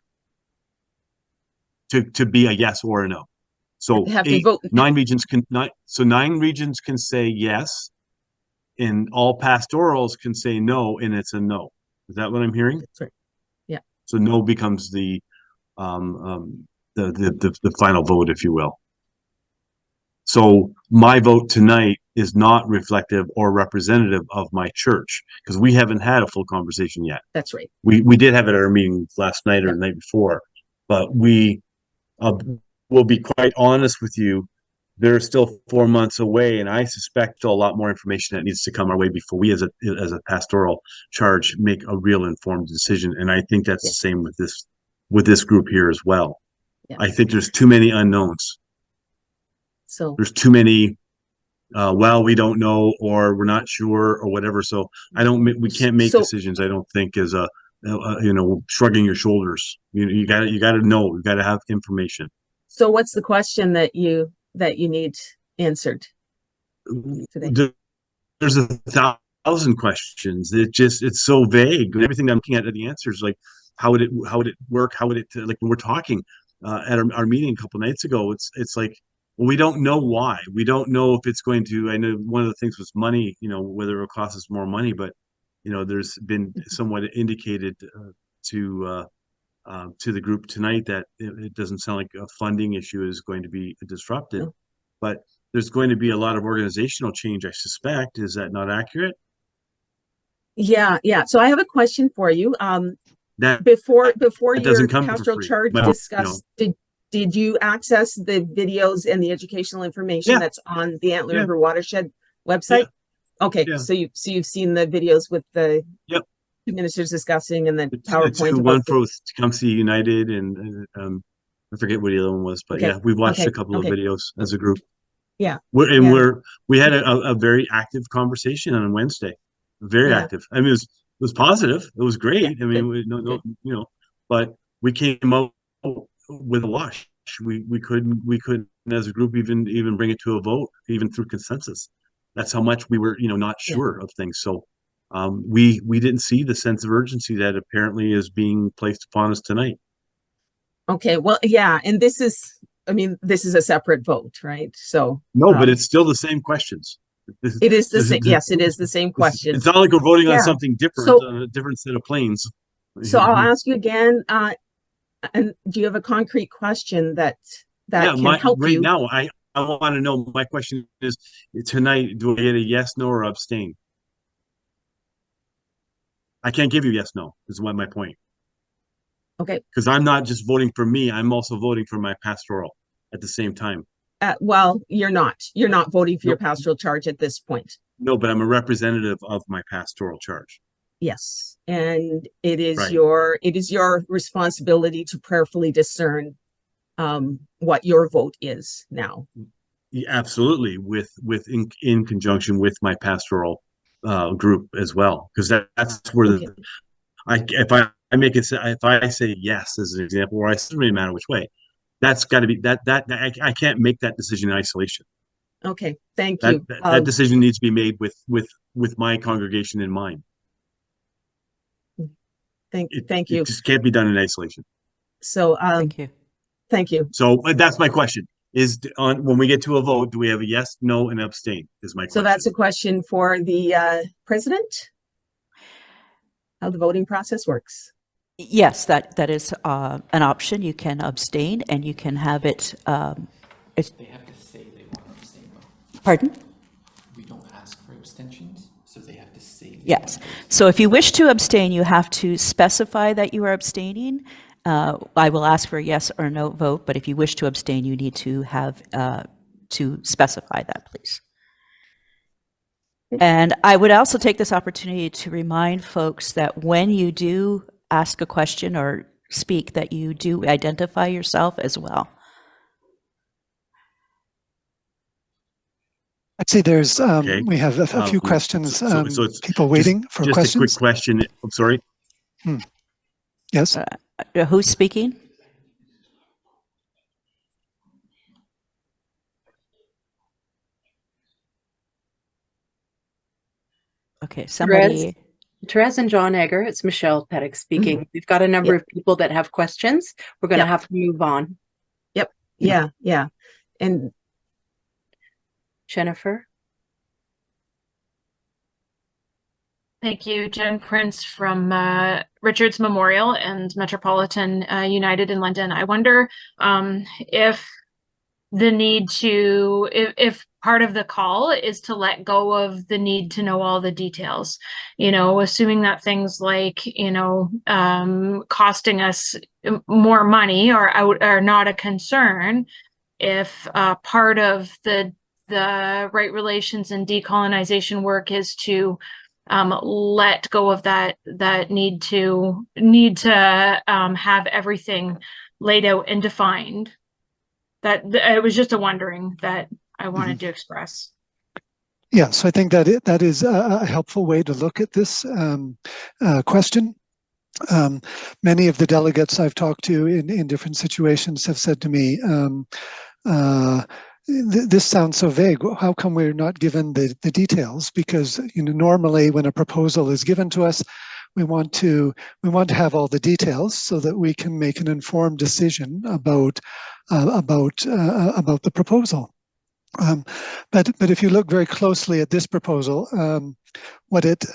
to be a yes or a no. So Have to vote. 9 regions can so 9 regions can say yes, and all pastorals can say no, and it's a no. Is that what I'm hearing? That's right. Yeah. So no becomes the final vote, if you will. So my vote tonight is not reflective or representative of my church because we haven't had a full conversation yet. That's right. We did have it at our meeting last night or the night before, but we will be quite honest with you. They're still 4 months away, and I suspect still a lot more information that needs to come our way before we, as a pastoral charge, make a real informed decision. And I think that's the same with this group here as well. Yeah. I think there's too many unknowns. So there's too many. Well, we don't know, or we're not sure, or whatever. So we can't make decisions. I don't think as a shrugging your shoulders. You got to know. You got to have information. So what's the question that you need answered today? There's 1,000 questions. It's so vague. Everything I'm looking at the answers, like how would it work? How would it, like when we're talking at our meeting a couple nights ago, it's like, well, we don't know why. We don't know if it's going to. I know one of the things was money. Whether it will cost us more money, but there's been somewhat indicated to the group tonight that it doesn't sound like a funding issue is going to be disrupted, but there's going to be a lot of organizational change, I suspect. Is that not accurate? Yeah. So I have a question for you. That before that doesn't your come for pastoral free. charge Well, discussed, did you access the videos and the educational information that's on the Antler River Watershed website? Okay, so you've seen the videos with the ministers discussing and the PowerPoint. One for Tecumseh United and I forget what the other one was, but we watched a couple of videos as a group. Yeah, we had a very active conversation on Wednesday. Very active. I mean, it was positive. It was great. I mean, but we came out with a wash. We couldn't as a group even bring it to a vote, even through consensus. That's how much we were, not sure of things. So we didn't see the sense of urgency that apparently is being placed upon us tonight. Okay, well, and this is a separate vote, right? So no, but it's still the same questions. It is the same. Yes, it is the same question. It's not like we're voting on something different, on a different set of planes. So I'll ask you again. And do you have a concrete question that can help you? Right now, I want to know. My question is tonight: do I get a yes, no, or abstain? I can't give you yes, no. Is what my point. Okay. Because I'm not just voting for me; I'm also voting for my pastoral at the same time. Well, you're not. You're not voting for your pastoral charge at this point. No, but I'm a representative of my pastoral charge. Yes, and it is your responsibility to prayerfully discern what your vote is now. Absolutely, in conjunction with my pastoral group as well, because that's where if I say yes as an example, or it doesn't really matter which way, that's got to be I can't make that decision in isolation. Okay, thank That you. that decision needs to be made with my congregation in mind. Thank you. It just can't be done in isolation. So thank you. Thank you. So that's my question. Is on when we get to a vote, do we have a yes, no, and abstain? Is my question. So that's a question for the president, how the voting process works. Yes, that is an option. You can abstain, and you can have it. They have to say they want to abstain. Pardon? We don't ask for abstentions, so they have to say. Yes. So if you wish to abstain, you have to specify that you are abstaining. I will ask for a yes or no vote, but if you wish to abstain, you need to have to specify that, please. And I would also take this opportunity to remind folks that when you do ask a question or speak, that you do identify yourself as well. I'd say there's we have a few questions. So it's people waiting for just questions. Just a quick question. I'm sorry. Yes. Who's speaking? Okay, somebody. Therese and John Egger, it's Michelle Pettick speaking. We've got a number of people that have questions. We're going to have to move on. Yep. Yeah. And Jennifer. Thank you, Jen Prince from Richards Memorial and Metropolitan United in London. I wonder if the need to, if part of the call is to let go of the need to know all the details, assuming that things like, costing us more money are not a concern. If part of the right relations and decolonization work is to let go of that need to have everything laid out and defined. That it was just a wondering that I wanted to express. Yeah, so I think that is a helpful way to look at this question. Many of the delegates I've talked to in different situations have said to me, this sounds so vague. How come we're not given the details? Because normally when a proposal is given to us, we want to have all the details so that we can make an informed decision about the proposal. But if you look very closely at this proposal, what it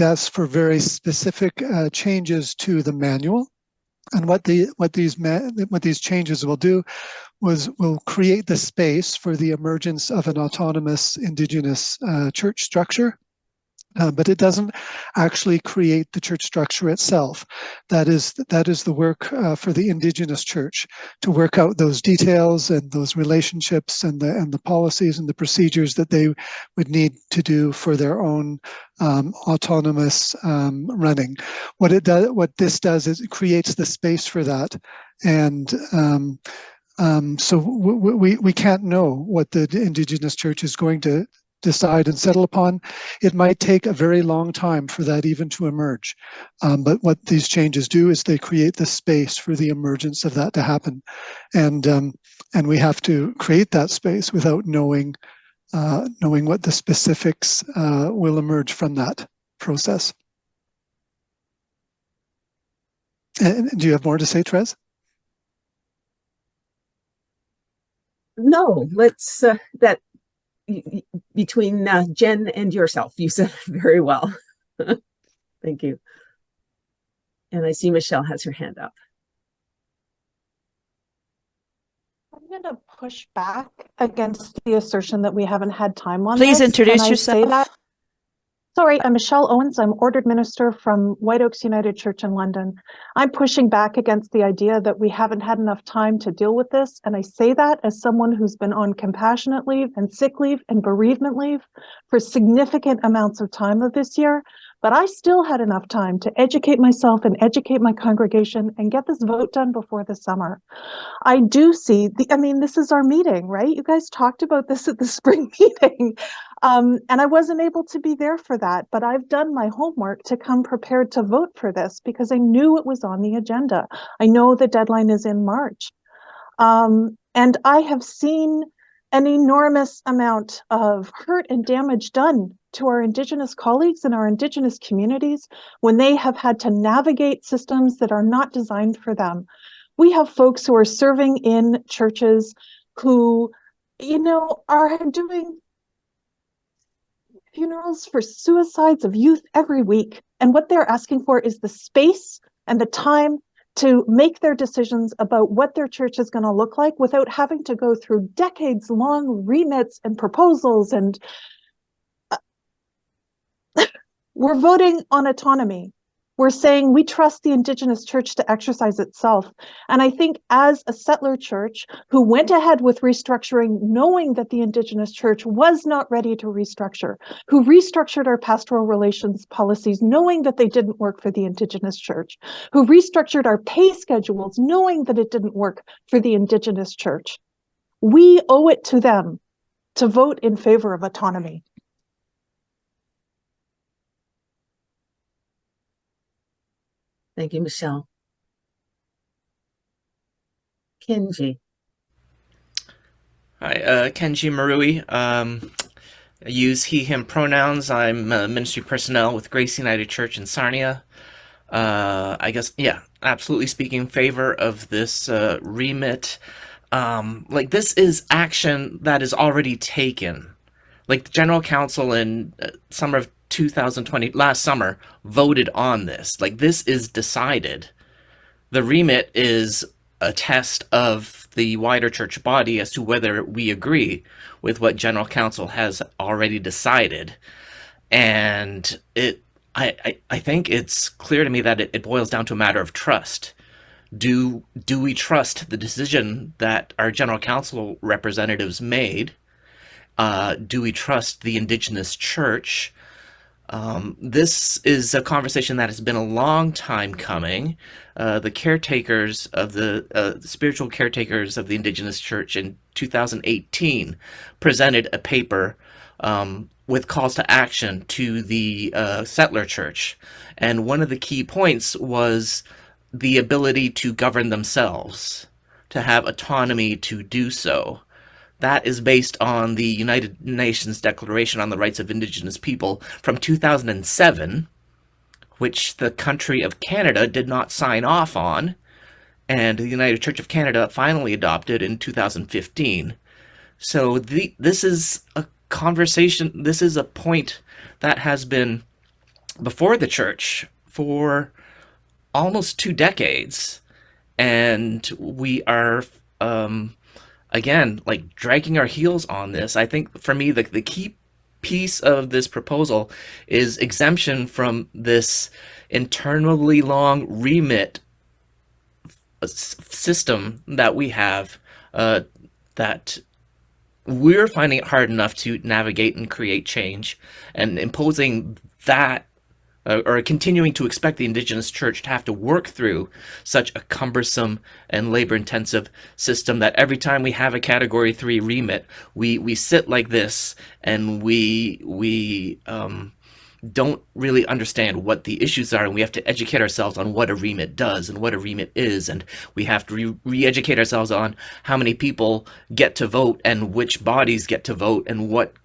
asks for very specific changes to the manual. And what these changes will do will create the space for the emergence of an autonomous Indigenous church structure. But it doesn't actually create the church structure itself. That is the work for the Indigenous church to work out those details and those relationships and the policies and the procedures that they would need to do for their own autonomous running. What this does is it creates the space for that, and so we can't know what the Indigenous church is going to decide and settle upon. It might take a very long time for that even to emerge. But what these changes do is they create the space for the emergence of that to happen. And we have to create that space without knowing what the specifics will emerge from that process. And do you have more to say, Therese? no, let's between Jen and yourself, you said it very well. Thank you. And I see Michelle has her hand up. I'm going to push back against the assertion that we haven't had time on Please this. introduce Can I yourself. say that? Sorry, I'm Michelle Owens. I'm ordered minister from White Oaks United Church in London. I'm pushing back against the idea that we haven't had enough time to deal with this. And I say that as someone who's been on compassionate leave and sick leave and bereavement leave for significant amounts of time of this year. But I still had enough time to educate myself and educate my congregation and get this vote done before the summer. I do see this is our meeting, right? You guys talked about this at the spring meeting. And I wasn't able to be there for that, but I've done my homework to come prepared to vote for this because I knew it was on the agenda. I know the deadline is in March. And I have seen an enormous amount of hurt and damage done to our Indigenous colleagues and our Indigenous communities when they have had to navigate systems that are not designed for them. We have folks who are serving in churches who, are doing funerals for suicides of youth every week. And what they're asking for is the space and the time to make their decisions about what their church is going to look like without having to go through decades-long remits and proposals. And we're voting on autonomy. We're saying we trust the Indigenous church to exercise itself. And I think as a settler church who went ahead with restructuring, knowing that the Indigenous church was not ready to restructure, who restructured our pastoral relations policies, knowing that they didn't work for the Indigenous church, who restructured our pay schedules, knowing that it didn't work for the Indigenous church, we owe it to them to vote in favor of autonomy. Thank you, Michelle. Kenji. Hi, Kenji Marui. I use he, him pronouns. I'm ministry personnel with Grace United Church in Sarnia. I guess, yeah, absolutely speaking in favor of this remit. This is action that is already taken. Like the General Council in summer of 2020, last summer, voted on this. Like this is decided. The remit is a test of the wider church body as to whether we agree with what General Council has already decided. And I think it's clear to me that it boils down to a matter of trust. Do we trust the decision that our General Council representatives made? Do we trust the Indigenous church? This is a conversation that has been a long time coming. The caretakers of the spiritual caretakers of the Indigenous church in 2018 presented a paper with calls to action to the settler church. And one of the key points was the ability to govern themselves, to have autonomy to do so. That is based on the United Nations Declaration on the Rights of Indigenous People from 2007, which the country of Canada did not sign off on, and the United Church of Canada finally adopted in 2015. So this is a conversation, this is a point that has been before the church for almost 2 decades, and we are again, like dragging our heels on this. I think for me, the key piece of this proposal is exemption from this internally long remit system that we have, that we're finding it hard enough to navigate and create change, and imposing that or continuing to expect the Indigenous church to have to work through such a cumbersome and labor-intensive system that every time we have a Category 3 remit, we sit like this and we don't really understand what the issues are, and we have to educate ourselves on what a remit does and what a remit is, and we have to re-educate ourselves on how many people get to vote and which bodies get to vote and what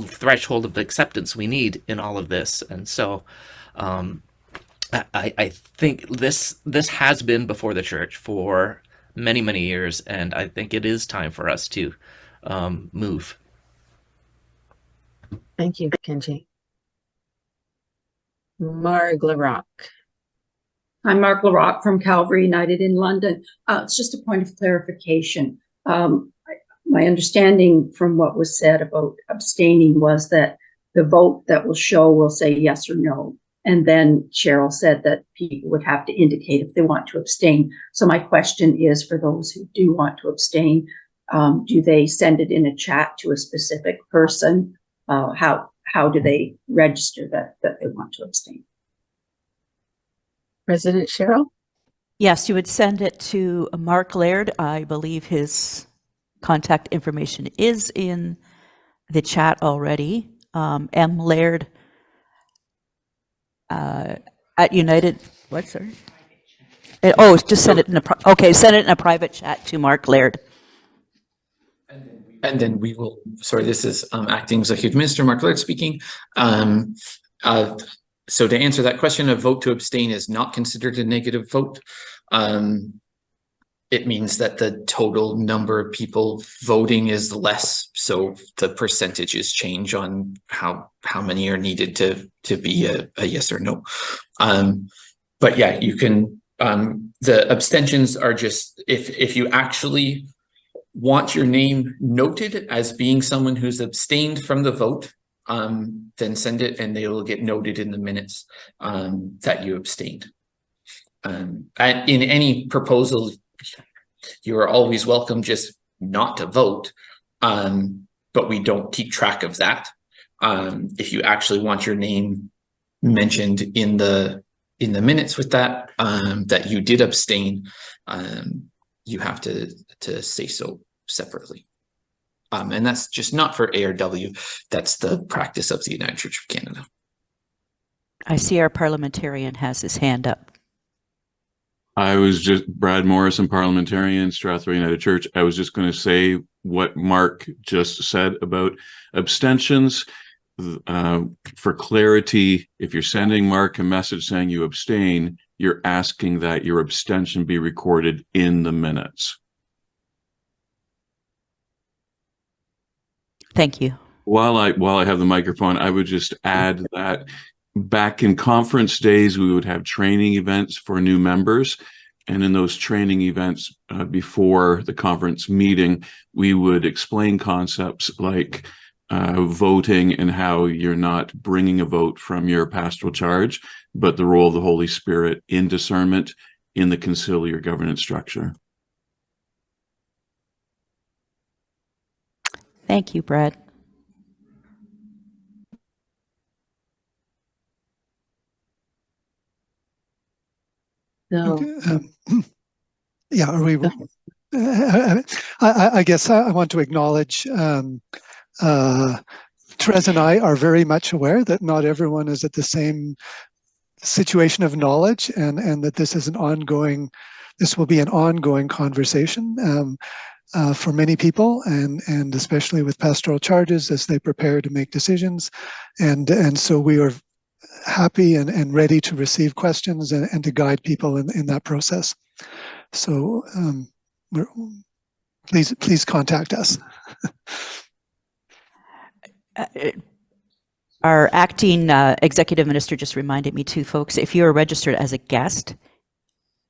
threshold of acceptance we need in all of this. And so I think this has been before the church for many, many years, and I think it is time for us to move. Thank you, Kenji. Marg LaRock. I'm Mark LaRock from Calvary United in London. It's just a point of clarification. My understanding from what was said about abstaining was that the vote that will show will say yes or no. And then Cheryl said that people would have to indicate if they want to abstain. So my question is, for those who do want to abstain, do they send it in a chat to a specific person? How how do they register that they want to abstain? President Cheryl? Yes, you would send it to Mark Laird. I believe his contact information is in the chat already. M. Laird at United. What, sorry? Oh, just send it in a send it in a private chat to Mark Laird. And then we will, sorry, this is Acting Executive Minister Mark Laird speaking. So to answer that question, a vote to abstain is not considered a negative vote. It means that the total number of people voting is less, so the percentages change on how many are needed to be a yes or no. But yeah, you can, the abstentions are just, if you actually want your name noted as being someone who's abstained from the vote, then send it and they will get noted in the minutes that you abstained. And in any proposal, you are always welcome just not to vote, but we don't keep track of that. If you actually want your name mentioned in the minutes with that, that you did abstain, you have to say so separately. And that's just not for ARW, that's the practice of the United Church of Canada. I see our parliamentarian has his hand up. I was just Brad Morrison, parliamentarian, Strathroy United Church. I was just going to say what Mark just said about abstentions. For clarity, if you're sending Mark a message saying you abstain, you're asking that your abstention be recorded in the minutes. Thank you. While I have the microphone, I would just add that back in conference days, we would have training events for new members. And in those training events before the conference meeting, we would explain concepts like voting and how you're not bringing a vote from your pastoral charge, but the role of the Holy Spirit in discernment in the conciliar governance structure. Thank you, Brad. No. Yeah, are we? I guess I want to acknowledge Therese and I are very much aware that not everyone is at the same situation of knowledge, and that this is this will be an ongoing conversation for many people, and especially with pastoral charges as they prepare to make decisions, and so we are happy and ready to receive questions and to guide people in that process. So please contact us. Our acting executive minister just reminded me too, folks, if you are registered as a guest,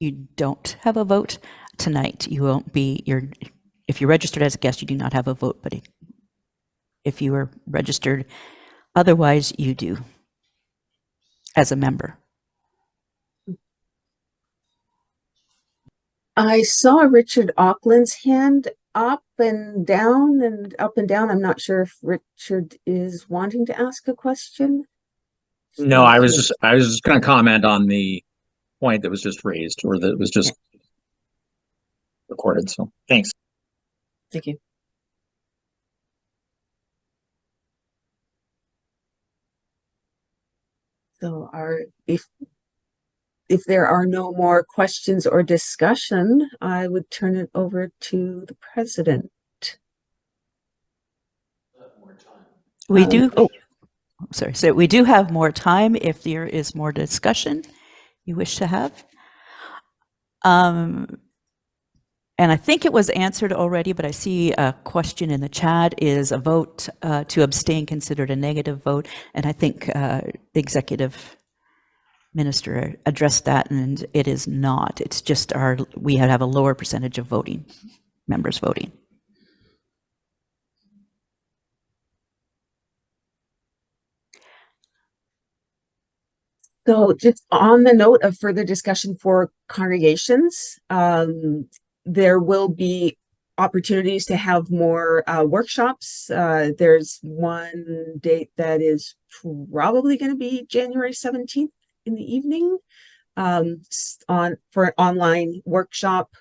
you don't have a vote tonight. You won't be, if you're registered as a guest, you do not have a vote, but if you are registered otherwise, you do as a member. I saw Richard Auckland's hand up and down and up and down. I'm not sure if Richard is wanting to ask a question. No, I was just going to comment on the point that was just raised, or that was just recorded. So thanks. Thank you. So if there are no more questions or discussion, I would turn it over to the president. We do. Oh, sorry. So we do have more time if there is more discussion you wish to have. And I think it was answered already, but I see a question in the chat. Is a vote to abstain considered a negative vote? And I think the executive minister addressed that, and it is not. It's just we have a lower percentage of members voting. So just on the note of further discussion for congregations, there will be opportunities to have more workshops. There's one date that is probably going to be January 17th in the evening for an online workshop.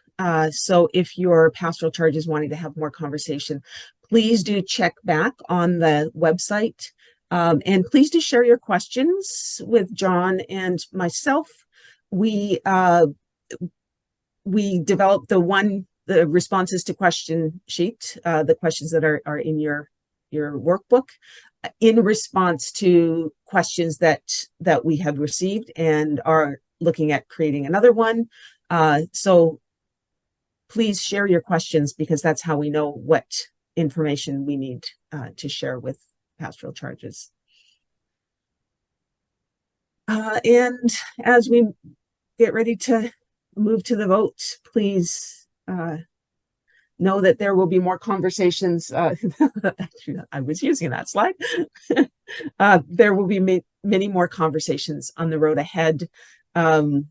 So if your pastoral charge is wanting to have more conversation, please do check back on the website. And please do share your questions with John and myself. We developed the responses to question sheet, the questions that are in your workbook, in response to questions that we have received, and are looking at creating another one. So please share your questions, because that's how we know what information we need to share with pastoral charges. And as we get ready to move to the vote, please know that there will be more conversations. Actually, I was using that slide. There will be many more conversations on the road ahead. And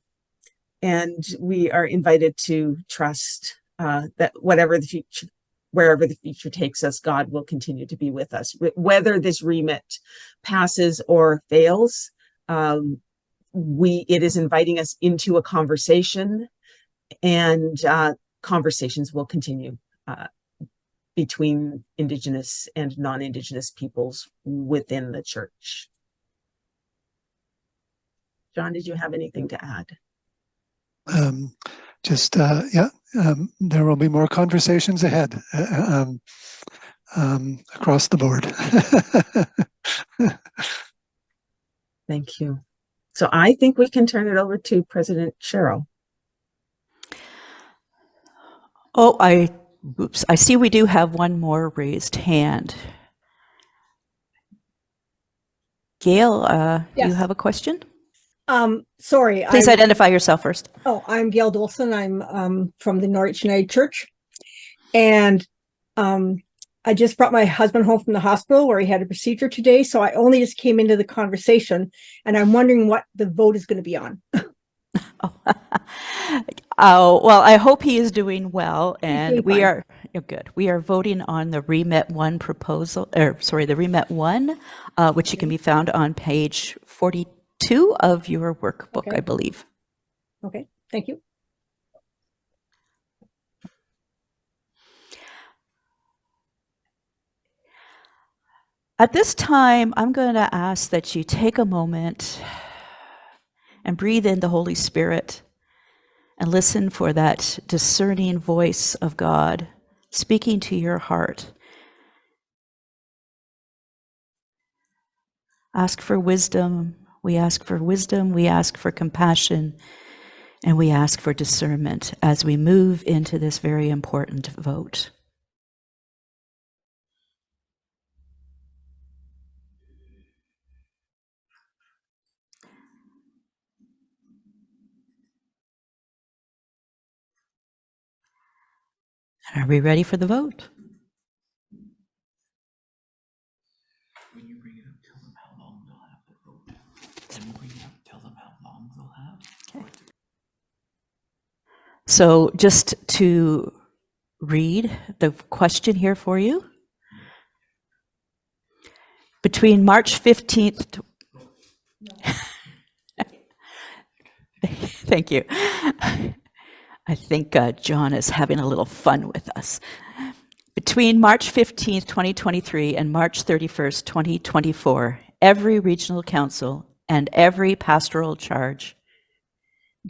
we are invited to trust that wherever the future takes us, God will continue to be with us. Whether this remit passes or fails, it is inviting us into a conversation, and conversations will continue between Indigenous and non-Indigenous peoples within the church. John, did you have anything to add? There will be more conversations ahead across the board. Thank you. So I think we can turn it over to President Cheryl. Oh, I see we do have one more raised hand. Gail, do you have a question? Sorry. Please identify yourself first. Oh, I'm Gail Dolson. I'm from the Norwich United Church. And I just brought my husband home from the hospital where he had a procedure today. So I only just came into the conversation, and I'm wondering what the vote is going to be on. Oh, well, I hope he is doing well, and doing we fine. are good. We are voting on the Remit 1 proposal, the Remit 1, which can be found on page 42 of your workbook, Okay. I believe. Okay, thank you. At this time, I'm going to ask that you take a moment and breathe in the Holy Spirit and listen for that discerning voice of God speaking to your heart. Ask for wisdom. We ask for wisdom. We ask for compassion. And we ask for discernment as we move into this very important vote. Are we ready for the vote? When you bring it up, tell them how long they'll have to vote. When you bring it up, tell them how long they'll have. Okay. So just to read the question here for you. Between March 15th, thank you. I think John is having a little fun with us. Between March 15th, 2023 and March 31st, 2024, every regional council and every pastoral charge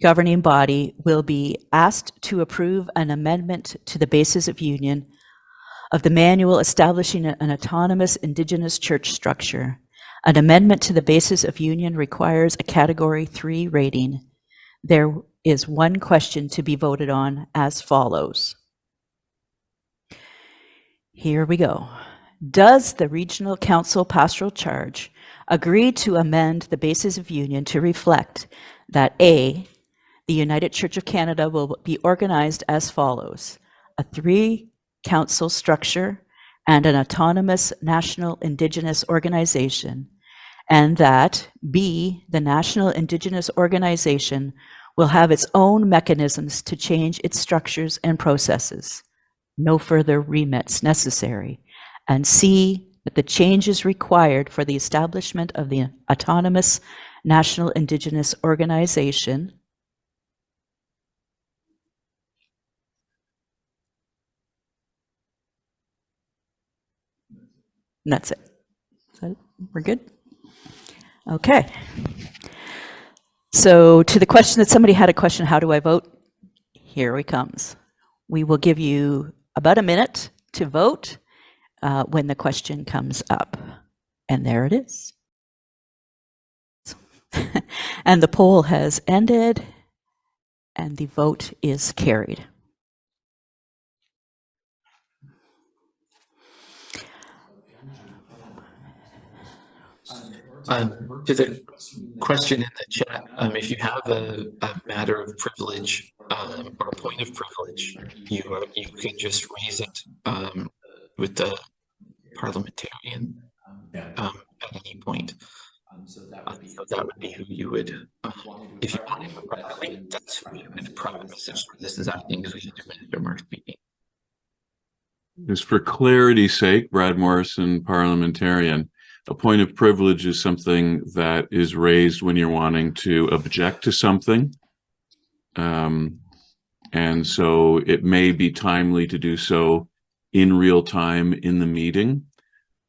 governing body will be asked to approve an amendment to the basis of union of the manual establishing an autonomous Indigenous church structure. An amendment to the basis of union requires a Category 3 rating. There is one question to be voted on as follows. Here we go. Does the Regional Council Pastoral Charge agree to amend the basis of union to reflect that A, the United Church of Canada will be organized as follows: a 3-council structure and an autonomous national Indigenous organization, and that B, the national Indigenous organization will have its own mechanisms to change its structures and processes. no further remits necessary, and C, that the changes required for the establishment of the autonomous National Indigenous Organization and that's it. We're good? Okay. So to the question that somebody had a question, how do I vote? Here it comes. We will give you about a minute to vote when the question comes up. And there it is. And the poll has ended and the vote is carried. To the question in the chat, if you have a matter of privilege or a point of privilege, you can just raise it with the parliamentarian at any point. So that would be who you would, if you wanted to privately, that's who you would private message. This is acting as lead Minister Mark speaking. Just for clarity's sake, Brad Morrison, parliamentarian. A point of privilege is something that is raised when you're wanting to object to something. And so it may be timely to do so in real time in the meeting,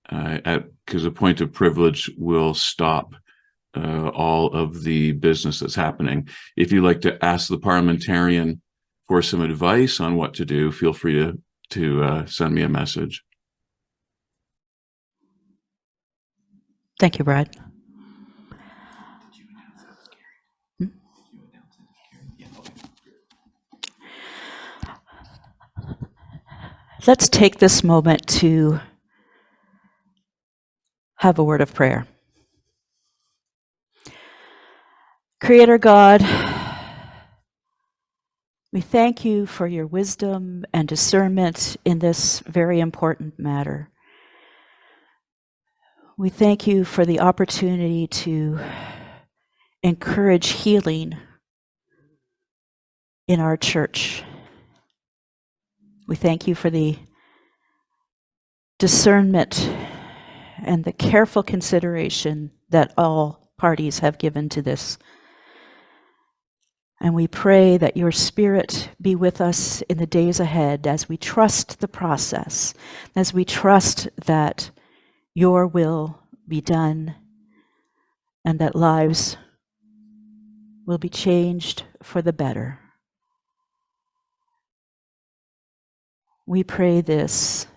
because a point of privilege will stop all of the business that's happening. If you'd like to ask the parliamentarian for some advice on what to do, feel free to send me a message. Thank you, Brad. Let's take this moment to have a word of prayer. Creator God, we thank you for your wisdom and discernment in this very important matter. We thank you for the opportunity to encourage healing in our church. We thank you for the discernment and the careful consideration that all parties have given to this. And we pray that your Spirit be with us in the days ahead as we trust the process, as we trust that your will be done and that lives will be changed for the better. We pray this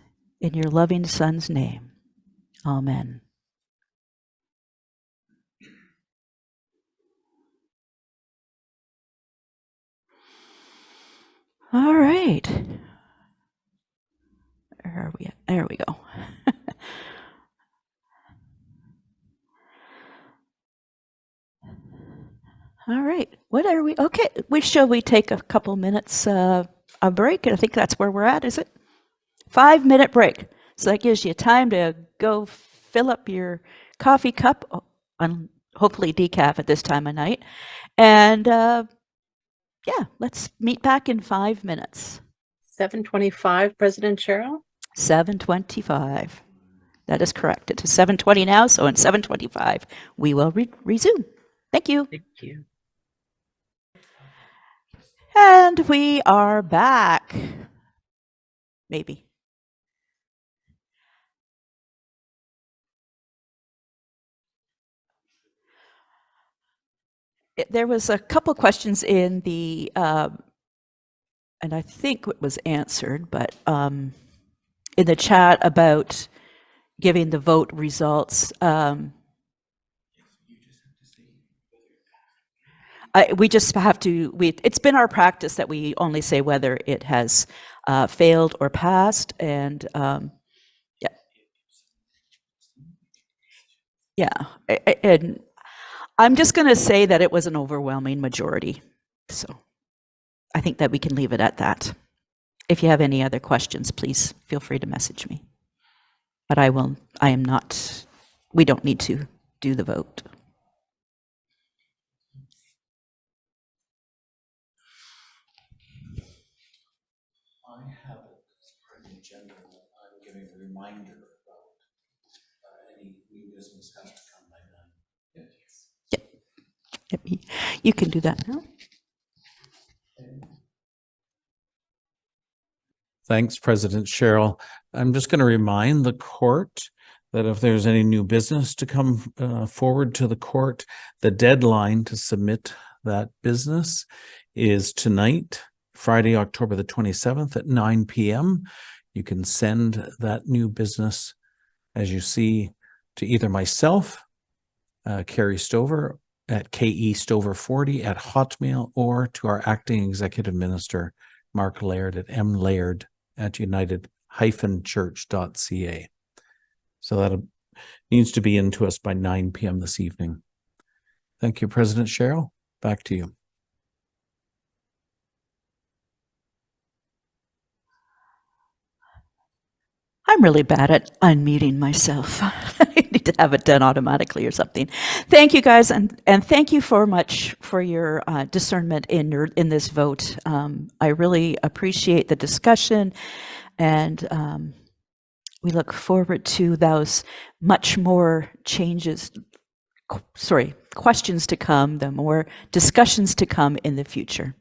in your loving Son's name. Amen. All right. Where are we at? There we go. All right. What are we? Okay. Shall we take a couple minutes a break? I think that's where we're at, is it? 5-minute break. So that gives you time to go fill up your coffee cup, and hopefully decaf at this time of night. And yeah, let's meet back in 5 minutes. 7:25, President Cheryl? 7:25. That is correct. It is 7:20 now, so in 7:25 we will resume. Thank you. Thank you. And we are back. Maybe. There was a couple questions in the, and I think it was answered, but in the chat about giving the vote results. We just have to, it's been our practice that we only say whether it has failed or passed, and yeah. Yeah, and I'm just going to say that it was an overwhelming majority. So I think that we can leave it at that. If you have any other questions, please feel free to message me. But we don't need to do the vote. agenda, I'm giving a reminder about any new business has to come by 9. Yep. You can do that now. Thanks, President Cheryl. I'm just going to remind the court that if there's any new business to come forward to the court, the deadline to submit that business is tonight, Friday, October the 27th at 9 p.m. You can send that new business, as you see, to either myself, Carrie Stover, at KEStover40 at Hotmail, or to our acting executive minister, Mark Laird, at mlaird at united-church.ca. So that needs to be into us by 9 p.m. this evening. Thank you, President Cheryl. Back to you. I'm really bad at unmuting myself. I need to have it done automatically or something. Thank you, guys, and thank you much for your discernment in this vote. I really appreciate the discussion, and we look forward to those much more questions to come, the more discussions to come in the future.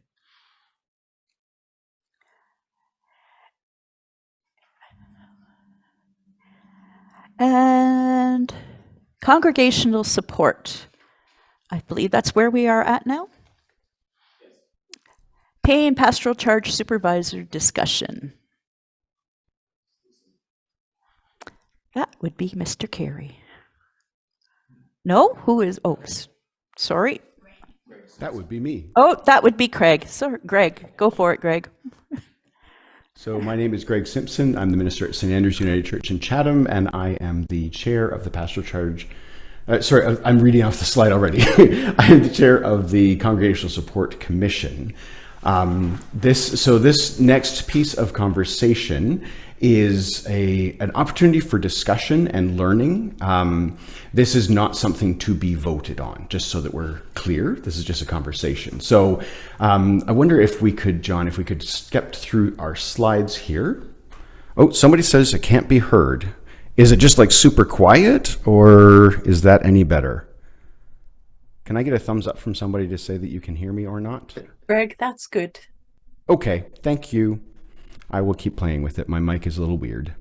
And congregational support. I believe that's where we are at now. Pay and pastoral charge supervisor discussion. That would be Mr. Carey. No? Who is? Oh, sorry. That would be me. Oh, that would be Craig. So, Greg, go for it, Greg. So my name is Greg Simpson. I'm the minister at St. Andrew's United Church in Chatham, and I am the chair of the pastoral charge. Sorry, I'm reading off the slide already. I am the chair of the Congregational Support Commission. This next piece of conversation is an opportunity for discussion and learning. This is not something to be voted on, just so that we're clear. This is just a conversation. So I wonder if we could, John, if we could skip through our slides here. Oh, somebody says it can't be heard. Is it just like super quiet, or is that any better? Can I get a thumbs up from somebody to say that you can hear me or not? Greg, that's good. Okay, thank you. I will keep playing with it. My mic is a little weird.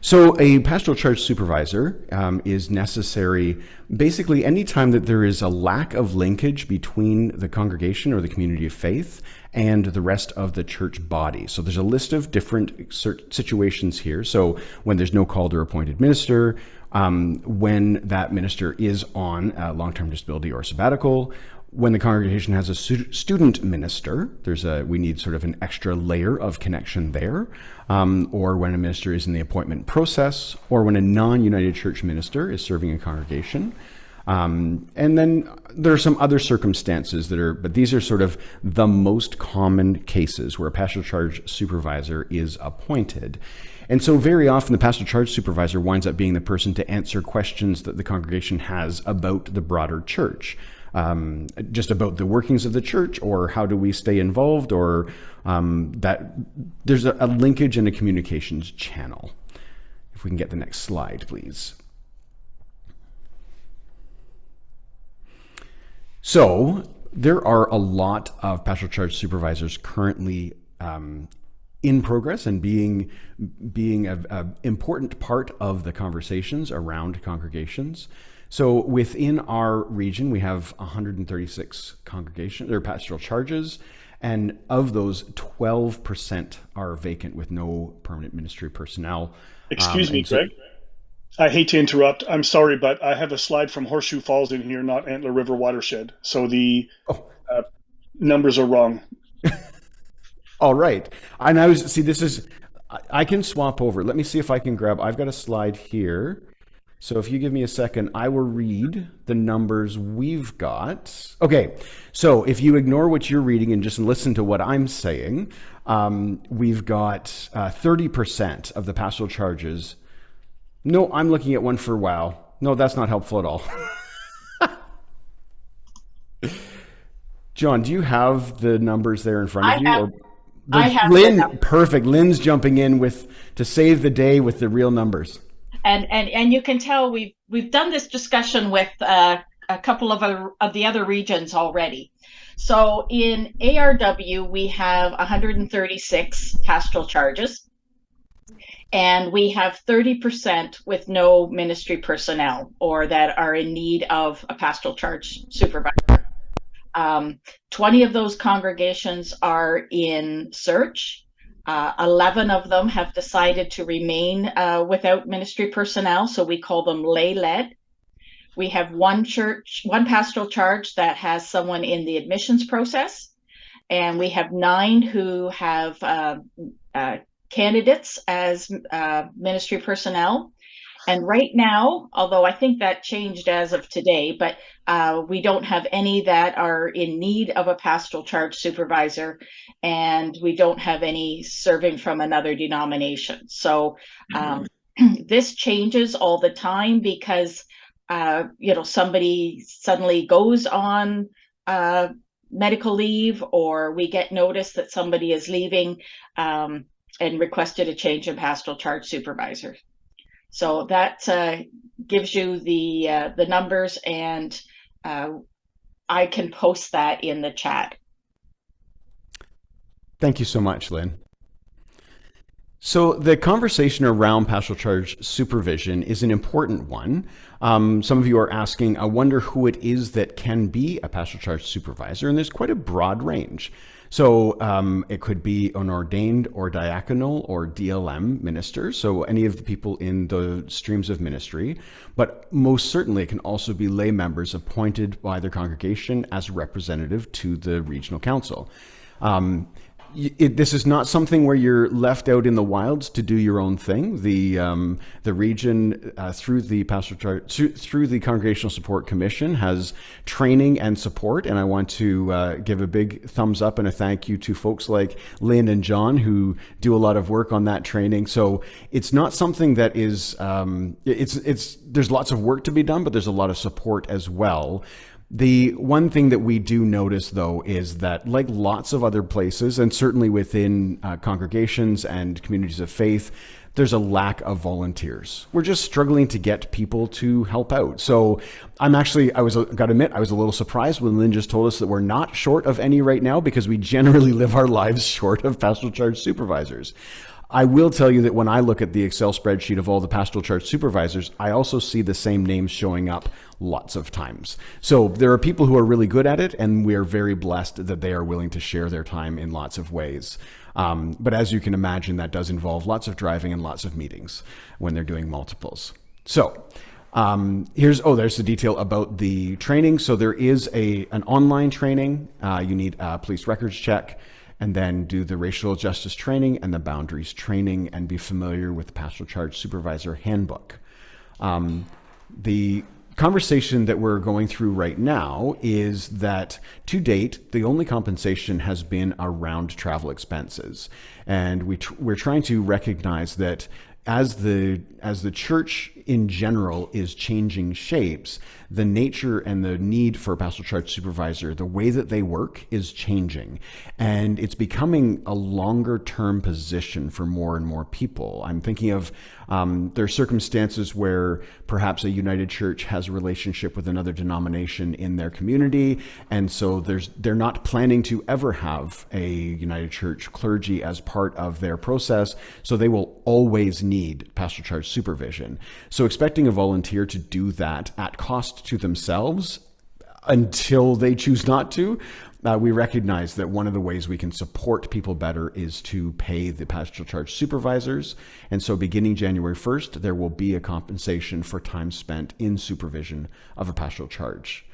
So a pastoral charge supervisor is necessary basically anytime that there is a lack of linkage between the congregation or the community of faith and the rest of the church body. So there's a list of different situations here. So when there's no called or appointed minister, when that minister is on long-term disability or sabbatical, when the congregation has a student minister, we need sort of an extra layer of connection there, or when a minister is in the appointment process, or when a non-United Church minister is serving a congregation. And then there are some other circumstances but these are sort of the most common cases where a pastoral charge supervisor is appointed. And so very often the pastoral charge supervisor winds up being the person to answer questions that the congregation has about the broader church. Just about the workings of the church, or how do we stay involved, or that there's a linkage and a communications channel. If we can get the next slide, please. So there are a lot of pastoral charge supervisors currently in progress and being an important part of the conversations around congregations. So within our region, we have 136 congregations or pastoral charges, and of those, 12% are vacant with no permanent ministry personnel. Excuse me, Greg. I hate to interrupt. I'm sorry, but I have a slide from Horseshoe Falls in here, not Antler River Watershed. So the numbers are wrong. All right. And I can swap over. Let me see if I can I've got a slide here. So if you give me a second, I will read the numbers we've got. Okay, so if you ignore what you're reading and just listen to what I'm saying, we've got 30% of the pastoral charges. No, I'm looking at one for WOW. No, that's not helpful at all. John, do you have the numbers there in front of you? I have Lynn, perfect. Lynn's jumping in to save the day with the real numbers. And you can tell we've done this discussion with a couple of the other regions already. So in ARW, we have 136 pastoral charges, and we have 30% with no ministry personnel or that are in need of a pastoral charge supervisor. 20 of those congregations are in search. 11 of them have decided to remain without ministry personnel, so we call them lay-led. We have one pastoral charge that has someone in the admissions process, and we have 9 who have candidates as ministry personnel. And right now, although I think that changed as of today, but we don't have any that are in need of a pastoral charge supervisor, and we don't have any serving from another denomination. So this changes all the time because somebody suddenly goes on medical leave, or we get notice that somebody is leaving and requested a change in pastoral charge supervisor. So that gives you the numbers, and I can post that in the chat. Thank you so much, Lynn. So the conversation around pastoral charge supervision is an important one. Some of you are asking, I wonder who it is that can be a pastoral charge supervisor, and there's quite a broad range. So it could be an ordained or diaconal or DLM minister, so any of the people in the streams of ministry, but most certainly it can also be lay members appointed by their congregation as a representative to the regional council. This is not something where you're left out in the wilds to do your own thing. The region through the through the Congregational Support Commission has training and support, and I want to give a big thumbs up and a thank you to folks like Lynn and John who do a lot of work on that training. So it's not something that is there's lots of work to be done, but there's a lot of support as well. The one thing that we do notice, though, is that like lots of other places, and certainly within congregations and communities of faith, there's a lack of volunteers. We're just struggling to get people to help out. So I got to admit, I was a little surprised when Lynn just told us that we're not short of any right now, because we generally live our lives short of pastoral charge supervisors. I will tell you that when I look at the Excel spreadsheet of all the pastoral charge supervisors, I also see the same names showing up lots of times. So there are people who are really good at it, and we are very blessed that they are willing to share their time in lots of ways. But as you can imagine, that does involve lots of driving and lots of meetings when they're doing multiples. So there's the detail about the training. So there is an online training. You need a police records check, and then do the racial justice training and the boundaries training, and be familiar with the pastoral charge supervisor handbook. The conversation that we're going through right now is that to date, the only compensation has been around travel expenses. And we're trying to recognize that as the church in general is changing shapes, the nature and the need for a pastoral charge supervisor, the way that they work is changing. And it's becoming a longer term position for more and more people. I'm thinking of, there are circumstances where perhaps a United Church has a relationship with another denomination in their community. And so they're not planning to ever have a United Church clergy as part of their process. So they will always need pastoral charge supervision. So expecting a volunteer to do that at cost to themselves until they choose not to, we recognize that one of the ways we can support people better is to pay the pastoral charge supervisors. And so beginning January 1st, there will be a compensation for time spent in supervision of a pastoral charge.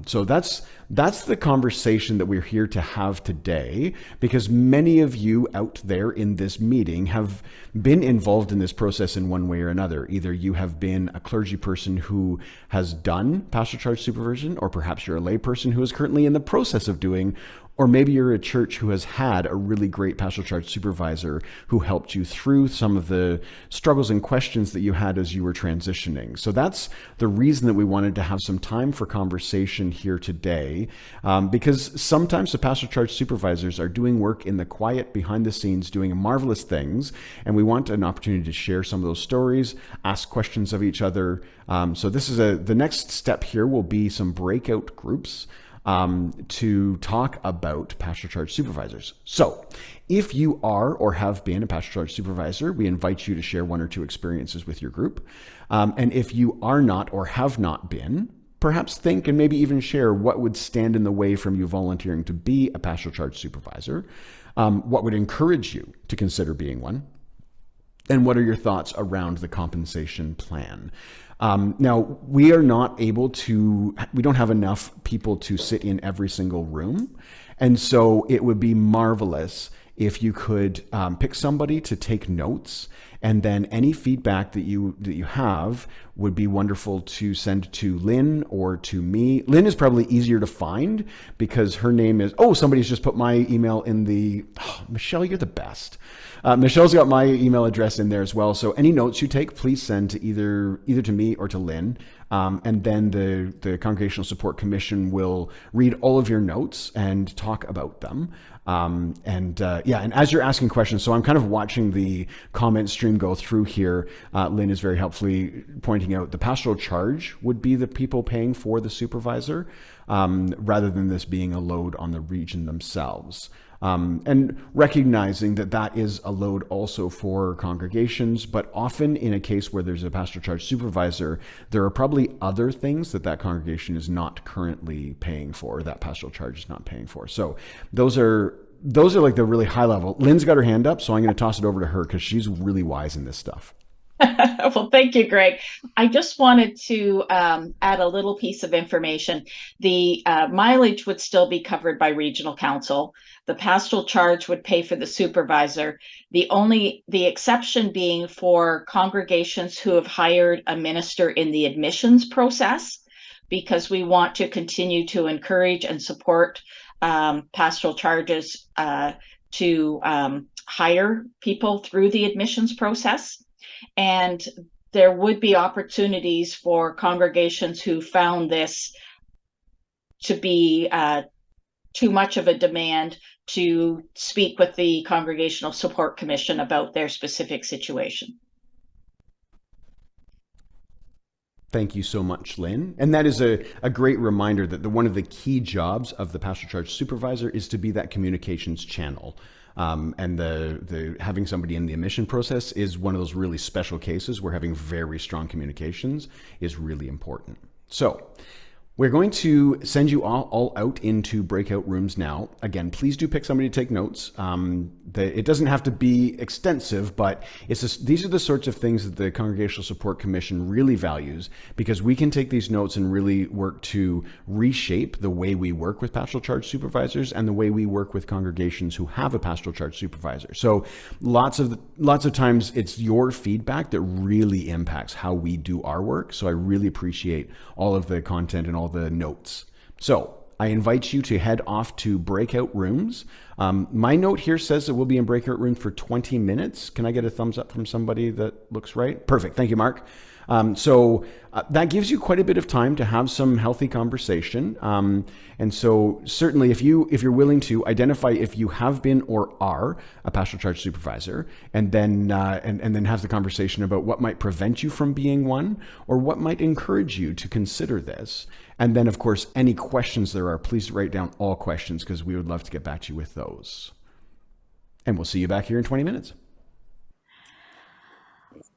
So that's the conversation that we're here to have today, because many of you out there in this meeting have been involved in this process in one way or another. Either you have been a clergy person who has done pastoral charge supervision, or perhaps you're a lay person who is currently in the process of doing, Or maybe you're a church who has had a really great pastoral charge supervisor who helped you through some of the struggles and questions that you had as you were transitioning. So that's the reason that we wanted to have some time for conversation here today, because sometimes the pastoral charge supervisors are doing work in the quiet behind the scenes, doing marvelous things, and we want an opportunity to share some of those stories, ask questions of each other. So this is the next step here will be some breakout groups to talk about pastoral charge supervisors. So if you are or have been a pastoral charge supervisor, we invite you to share one or two experiences with your group. And if you are not or have not been, perhaps think and maybe even share what would stand in the way from you volunteering to be a pastoral charge supervisor, what would encourage you to consider being one, and what are your thoughts around the compensation plan? Now, we are not able to, we don't have enough people to sit in every single room. And so it would be marvelous if you could pick somebody to take notes, and then any feedback that you have would be wonderful to send to Lynn or to me. Lynn is probably easier to find because her name is, oh, somebody's just put my email in the, oh, Michelle, you're the best. Michelle's got my email address in there as well. So any notes you take, please send to either to me or to Lynn. And then the Congregational Support Commission will read all of your notes and talk about them. And as you're asking questions, so I'm kind of watching the comment stream go through here. Lynn is very helpfully pointing out the pastoral charge would be the people paying for the supervisor, rather than this being a load on the region themselves. And recognizing that that is a load also for congregations, but often in a case where there's a pastoral charge supervisor, there are probably other things that congregation is not currently paying for, or that pastoral charge is not paying for. So those are like the really high level. Lynn's got her hand up, so I'm going to toss it over to her because she's really wise in this stuff. Well, thank you, Greg. I just wanted to add a little piece of information. The mileage would still be covered by regional council. The pastoral charge would pay for the supervisor. The exception being for congregations who have hired a minister in the admissions process, because we want to continue to encourage and support pastoral charges to hire people through the admissions process. And there would be opportunities for congregations who found this to be too much of a demand to speak with the Congregational Support Commission about their specific situation. Thank you so much, Lynn. And that is a great reminder that one of the key jobs of the pastoral charge supervisor is to be that communications channel. And the having somebody in the admission process is one of those really special cases where having very strong communications is really important. So we're going to send you all out into breakout rooms now. Again, please do pick somebody to take notes. It doesn't have to be extensive, but these are the sorts of things that the Congregational Support Commission really values, because we can take these notes and really work to reshape the way we work with pastoral charge supervisors and the way we work with congregations who have a pastoral charge supervisor. So lots of times it's your feedback that really impacts how we do our work. So I really appreciate all of the content and all the notes. So I invite you to head off to breakout rooms. My note here says that we'll be in breakout rooms for 20 minutes. Can I get a thumbs up from somebody that looks right? Perfect. Thank you, Mark. So that gives you quite a bit of time to have some healthy conversation. And so certainly if you're willing to identify if you have been or are a pastoral charge supervisor, and then have the conversation about what might prevent you from being one, or what might encourage you to consider this. And then, of course, any questions there are, please write down all questions, because we would love to get back to you with those. And we'll see you back here in 20 minutes.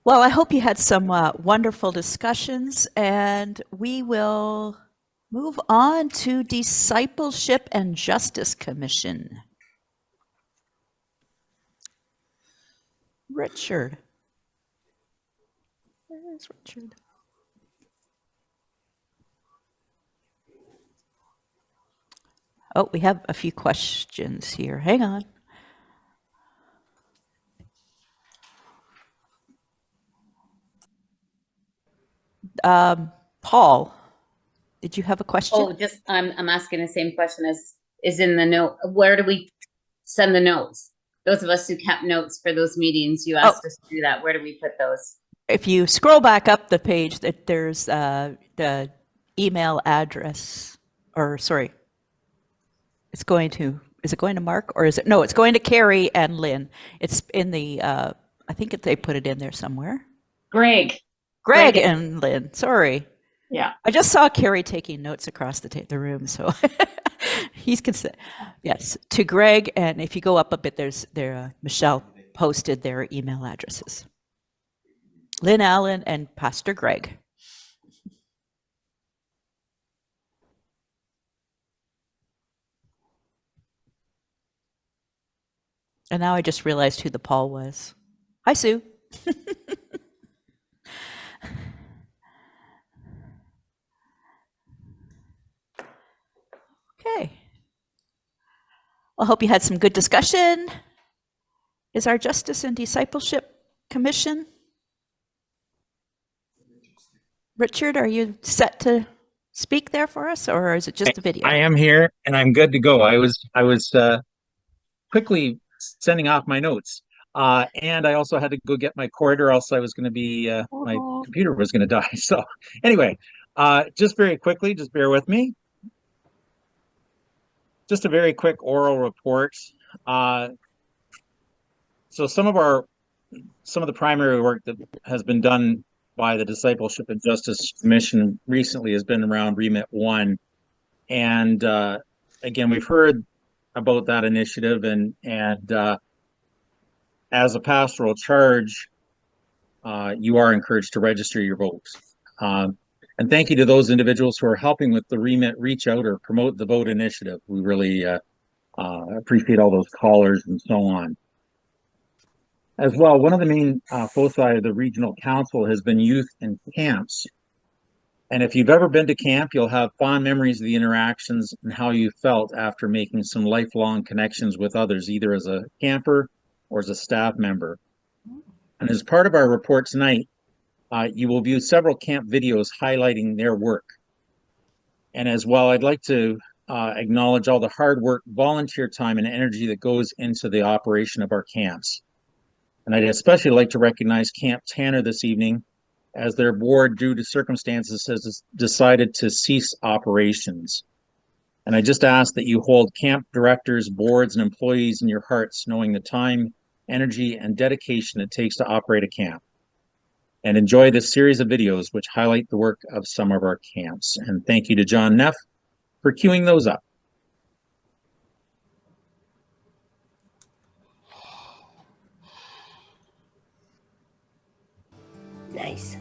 Well, I hope you had some wonderful discussions, and we will move on to Discipleship and Justice Commission. Richard. Where is Richard? Oh, we have a few questions here. Hang on. Paul, did you have a question? Oh, just I'm asking the same question as is in the note. Where do we send the notes? Those of us who kept notes for those meetings, you asked us to do that. Where do we put those? If you scroll back up the page, that there's the email address, or sorry, is it going to Mark, or is it, no, it's going to Carrie and Lynn. It's in the, I think they put it in there somewhere. Greg and Lynn, sorry. Yeah. I just saw Carrie taking notes across the room, so he's considered. Yes, to Greg, and if you go up a bit, Michelle posted their email addresses. Lynn Allen and Pastor Greg. And now I just realized who the Paul was. Hi, Sue. Okay. Well, I hope you had some good discussion. Is our Justice and Discipleship Commission? Richard, are you set to speak there for us, or is it just a video? I am here and I'm good to go. I was quickly sending off my notes. And I also had to go get my cord, or else I was going to be, my computer was going to die. So anyway, just very quickly, just bear with me. Just a very quick oral report. So some of the primary work that has been done by the Discipleship and Justice Commission recently has been around Remit 1. And again, we've heard about that initiative, and as a pastoral charge, you are encouraged to register your votes. And thank you to those individuals who are helping with the Remit Reach Out or Promote the Vote initiative. We really appreciate all those callers and so on. As well, one of the main foci of the Regional Council has been youth in camps. And if you've ever been to camp, you'll have fond memories of the interactions and how you felt after making some lifelong connections with others, either as a camper or as a staff member. And as part of our report tonight, you will view several camp videos highlighting their work. And as well, I'd like to acknowledge all the hard work, volunteer time, and energy that goes into the operation of our camps. And I'd especially like to recognize Camp Tanner this evening, as their board, due to circumstances, has decided to cease operations. And I just ask that you hold camp directors, boards, and employees in your hearts, knowing the time, energy, and dedication it takes to operate a camp. And enjoy this series of videos which highlight the work of some of our camps. And thank you to John Neff for queuing those up. Nice.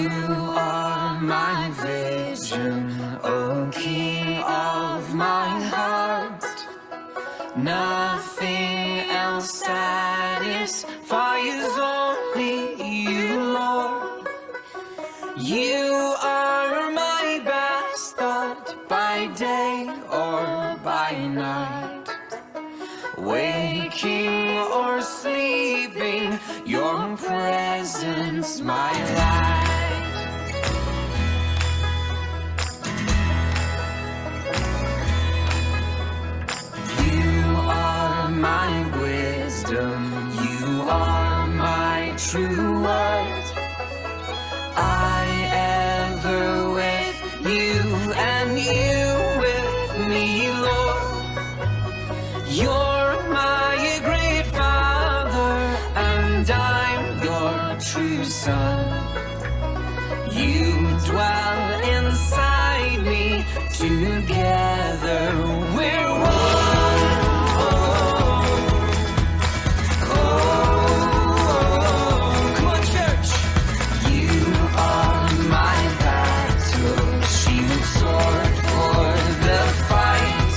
You are my vision, O King of my heart. Nothing else satisfies, only you, Lord. You are my best thought by day or by night. Waking or sleeping, your presence my light. You are my wisdom, you are my true word. I ever with you and you with me, Lord. You're my great Father and I'm your true Son. You dwell inside me, together we're one. Come on, church. You are my battle shield, sword for the fight.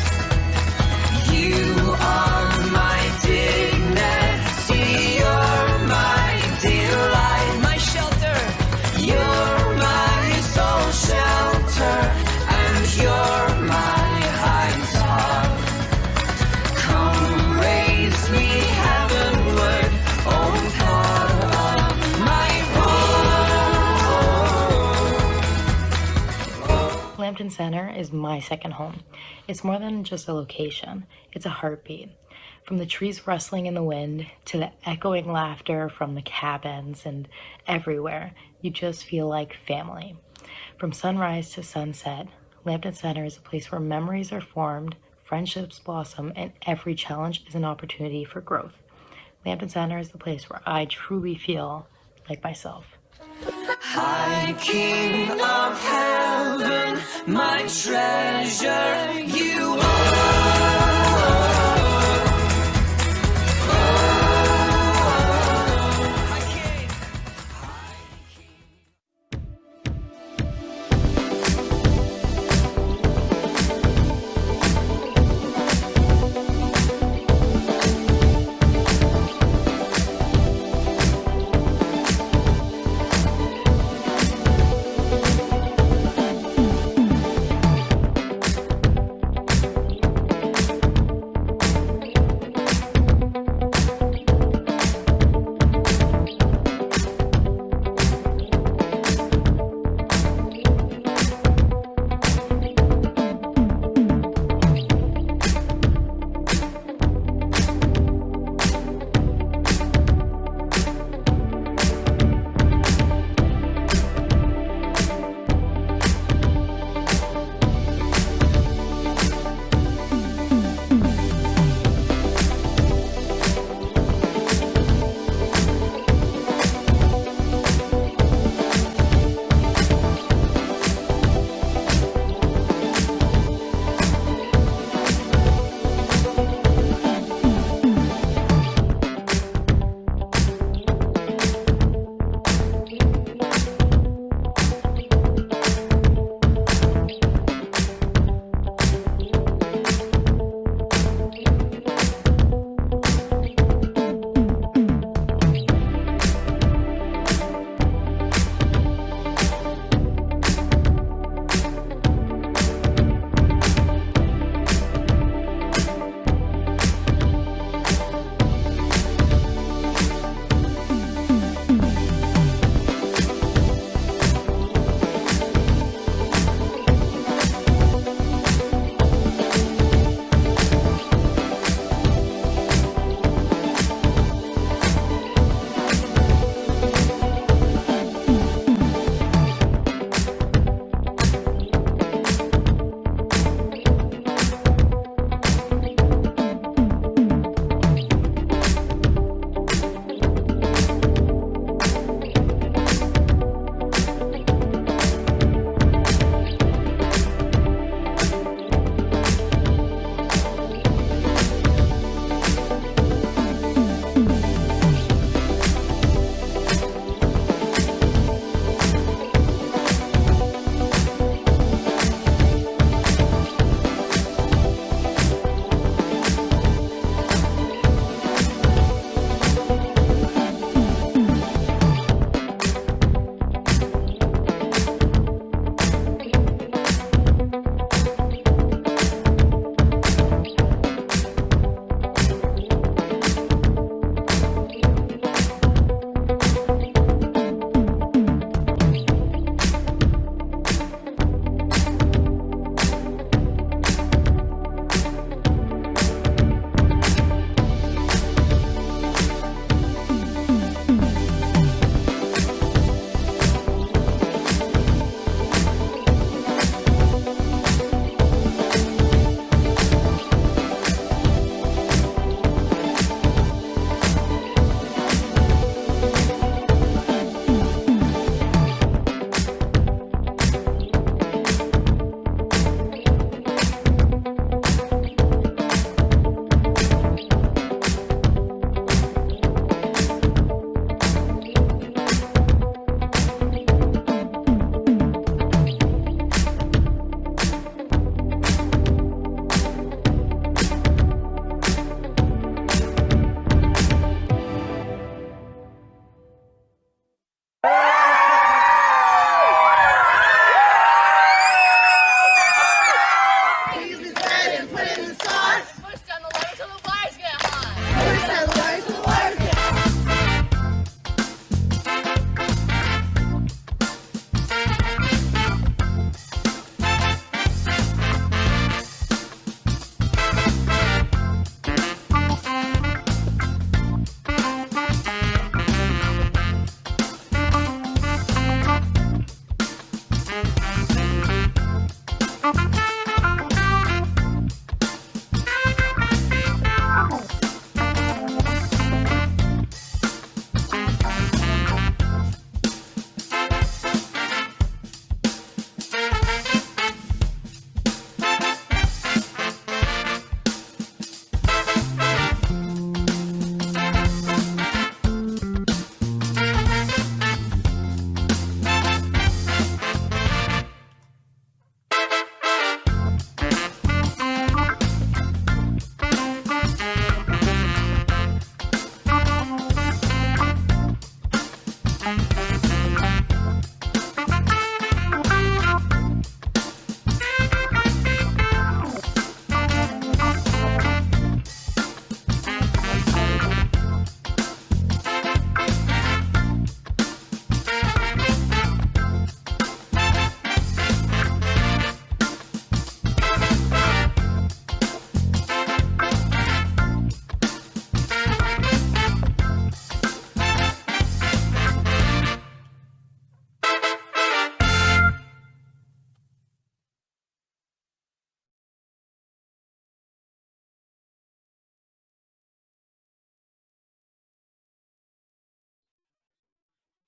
You are my dignity, you're my delight, my shelter. You're my soul shelter, and you're my high top. Come raise me heavenward, oh God of my home. Lambton Center is my second home. It's more than just a location, it's a heartbeat. From the trees rustling in the wind to the echoing laughter from the cabins and everywhere, you just feel like family. From sunrise to sunset, Lambton Center is a place where memories are formed, friendships blossom, and every challenge is an opportunity for growth. Lambton Center is the place where I truly feel like myself. High King of heaven, my treasure, you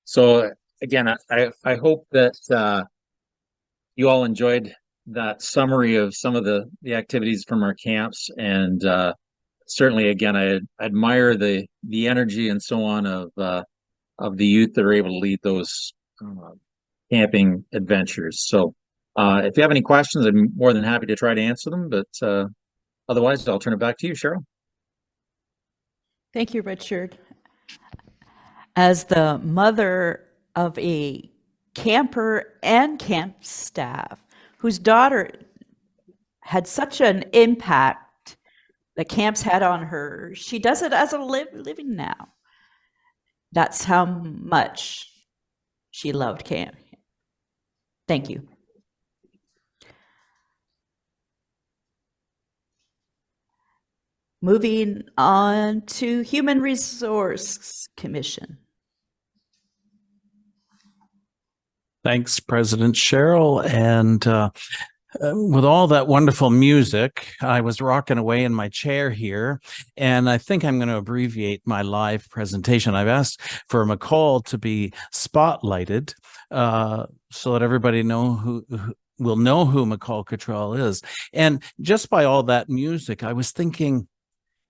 So again, I hope that you all enjoyed that summary of some of the activities from our camps, and certainly again I admire the energy and so on of the youth that are able to lead those camping adventures. So if you have any questions, I'm more than happy to try to answer them, but otherwise I'll turn it back to you, Cheryl. Thank you, Richard. As the mother of a camper and camp staff whose daughter had such an impact the camps had on her, she does it as a living now. That's how much she loved camp. Thank you. Moving on to Human Resource Commission. Thanks, President Cheryl. And with all that wonderful music, I was rocking away in my chair here, and I think I'm going to abbreviate my live presentation. I've asked for McCall to be spotlighted so that everybody will know who McCall Cottrell is. And just by all that music, I was thinking,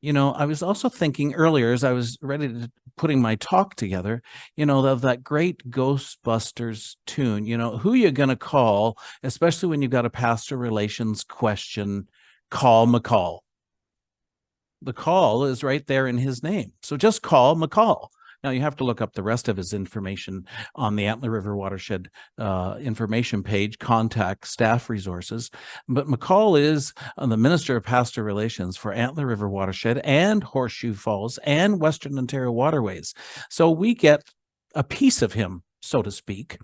I was also thinking earlier as I was ready to putting my talk together, of that great Ghostbusters tune, who you're going to call, especially when you've got a pastor relations question, call McCall. The call is right there in his name. So just call McCall. Now, you have to look up the rest of his information on the Antler River Watershed information page, contact staff resources. But McCall is the Minister of Pastor Relations for Antler River Watershed and Horseshoe Falls and Western Ontario Waterways. So we get a piece of him, so to speak,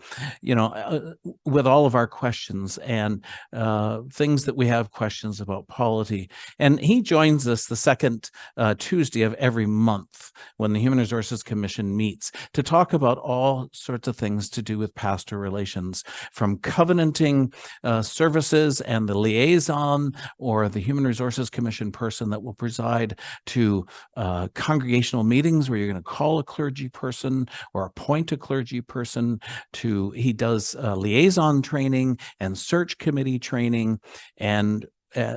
with all of our questions and things that we have questions about polity. And he joins us the second Tuesday of every month when the Human Resources Commission meets to talk about all sorts of things to do with pastor relations, from covenanting services and the liaison or the Human Resources Commission person that will preside, to congregational meetings where you're going to call a clergy person or appoint a clergy person, to he does liaison training and search committee training. And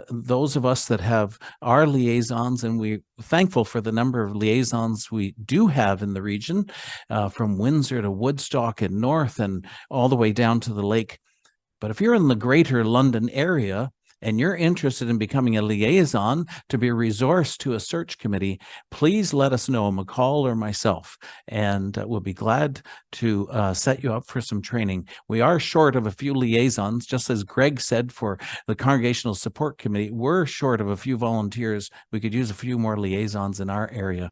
those of us that have our liaisons, and we're thankful for the number of liaisons we do have in the region, from Windsor to Woodstock and north and all the way down to the lake. But if you're in the greater London area and you're interested in becoming a liaison to be a resource to a search committee, please let us know, McCall or myself, and we'll be glad to set you up for some training. We are short of a few liaisons, just as Greg said for the Congregational Support Committee. We're short of a few volunteers. We could use a few more liaisons in our area.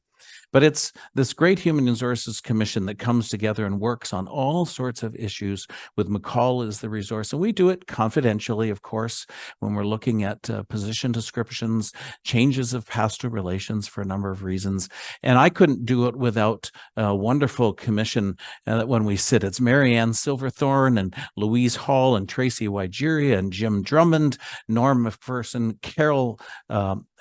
But it's this great Human Resources Commission that comes together and works on all sorts of issues with McCall as the resource. And we do it confidentially, of course, when we're looking at position descriptions, changes of pastoral relations for a number of reasons. And I couldn't do it without a wonderful commission when we sit. It's Marianne Silverthorne and Louise Hall and Tracy Wigeria and Jim Drummond, Norm McPherson, Carol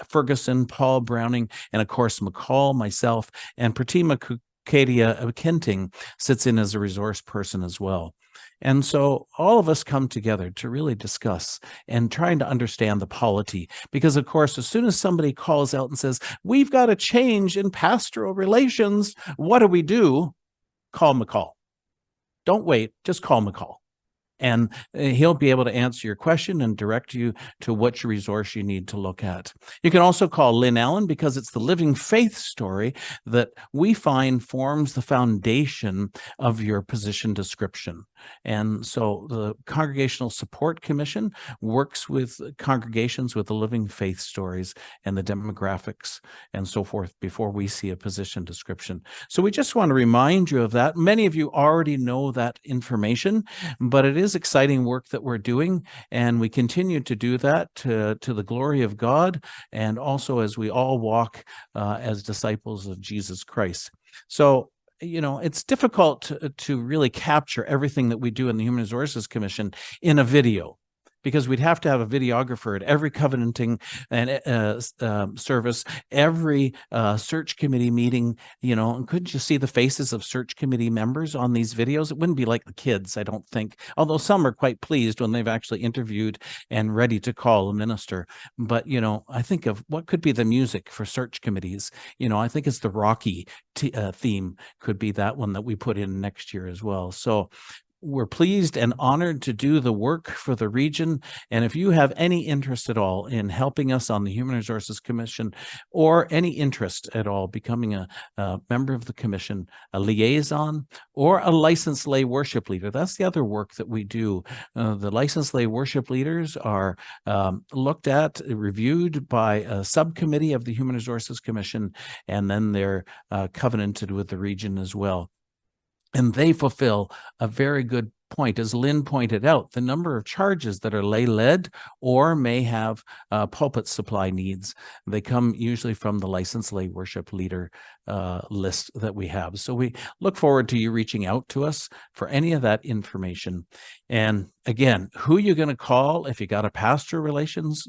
Ferguson, Paul Browning, and of course McCall, myself, and Pratima Kukadia Kenting sits in as a resource person as well. And so all of us come together to really discuss and trying to understand the polity, because of course, as soon as somebody calls out and says, we've got a change in pastoral relations, what do? Call McCall. Don't wait, just call McCall. And he'll be able to answer your question and direct you to which resource you need to look at. You can also call Lynn Allen, because it's the living faith story that we find forms the foundation of your position description. And so the Congregational Support Commission works with congregations with the living faith stories and the demographics and so forth before we see a position description. So we just want to remind you of that. Many of you already know that information, but it is exciting work that we're doing, and we continue to do that to the glory of God, and also as we all walk as disciples of Jesus Christ. So it's difficult to really capture everything that we do in the Human Resources Commission in a video. because we'd have to have a videographer at every covenanting and service, every search committee meeting, and couldn't you see the faces of search committee members on these videos? It wouldn't be like the kids, I don't think, although some are quite pleased when they've actually interviewed and ready to call a minister. But, I think of what could be the music for search committees. I think it's the Rocky theme could be that one that we put in next year as well. So we're pleased and honored to do the work for the region. And if you have any interest at all in helping us on the Human Resources Commission, or any interest at all becoming a member of the commission, a liaison, or a licensed lay worship leader, that's the other work that we do. The licensed lay worship leaders are looked at, reviewed by a subcommittee of the Human Resources Commission, and then they're covenanted with the region as well. And they fulfill a very good point. As Lynn pointed out, the number of charges that are lay-led or may have pulpit supply needs, they come usually from the licensed lay worship leader list that we have. So we look forward to you reaching out to us for any of that information. And again, who you're going to call if you got a pastor relations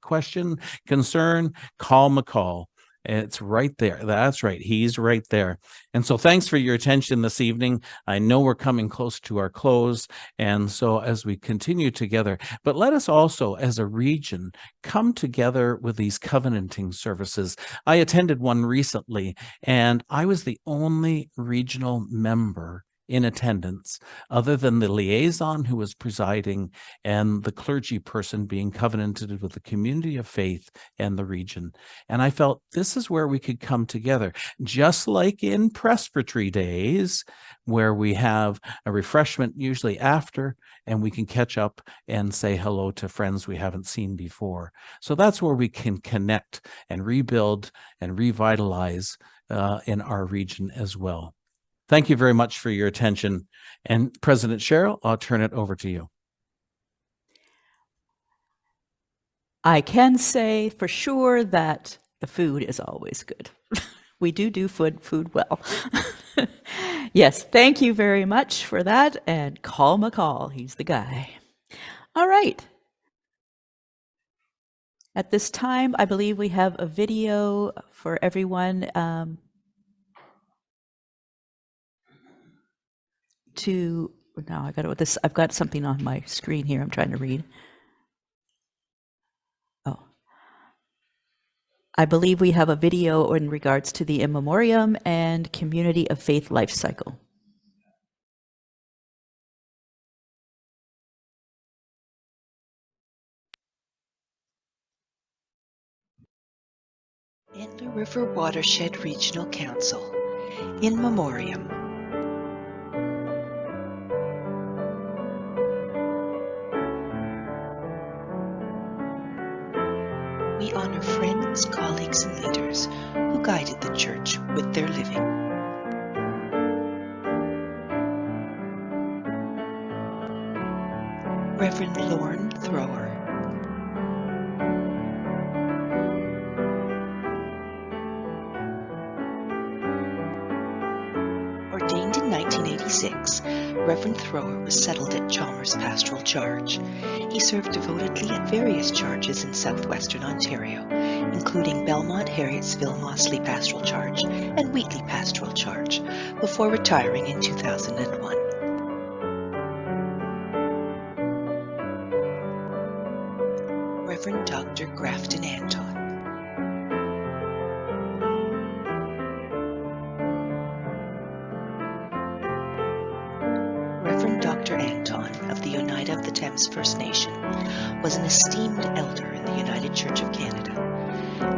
question, concern, call McCall. It's right there. That's right. He's right there. And so thanks for your attention this evening. I know we're coming close to our close. And so as we continue together, but let us also as a region come together with these covenanting services. I attended one recently, and I was the only regional member in attendance, other than the liaison who was presiding and the clergy person being covenanted with the community of faith and the region. And I felt this is where we could come together, just like in presbytery days, where we have a refreshment usually after, and we can catch up and say hello to friends we haven't seen before. So that's where we can connect and rebuild and revitalize in our region as well. Thank you very much for your attention. And President Cheryl, I'll turn it over to you. I can say for sure that the food is always good. We do food well. Yes, thank you very much for that. And call McCall, he's the guy. All right. At this time, I believe we have a video for everyone now I got it with this. I've got something on my screen here I'm trying to read. Oh. I believe we have a video in regards to the In Memoriam and Community of Faith life cycle. Antler River Watershed Regional Council, In Memoriam. We honor friends, colleagues, and leaders who guided the church with their living. Reverend Lorne Thrower. Ordained in 1986, Reverend Thrower was settled at Chalmers Pastoral Charge. He served devotedly at various charges in southwestern Ontario, including Belmont, Harrietsville, Mossley Pastoral Charge, and Wheatley Pastoral Charge, before retiring in 2001. Reverend Dr. Grafton Anton. Reverend Dr. Anton of the Oneida of the Thames First Nation was an esteemed elder in the United Church of Canada.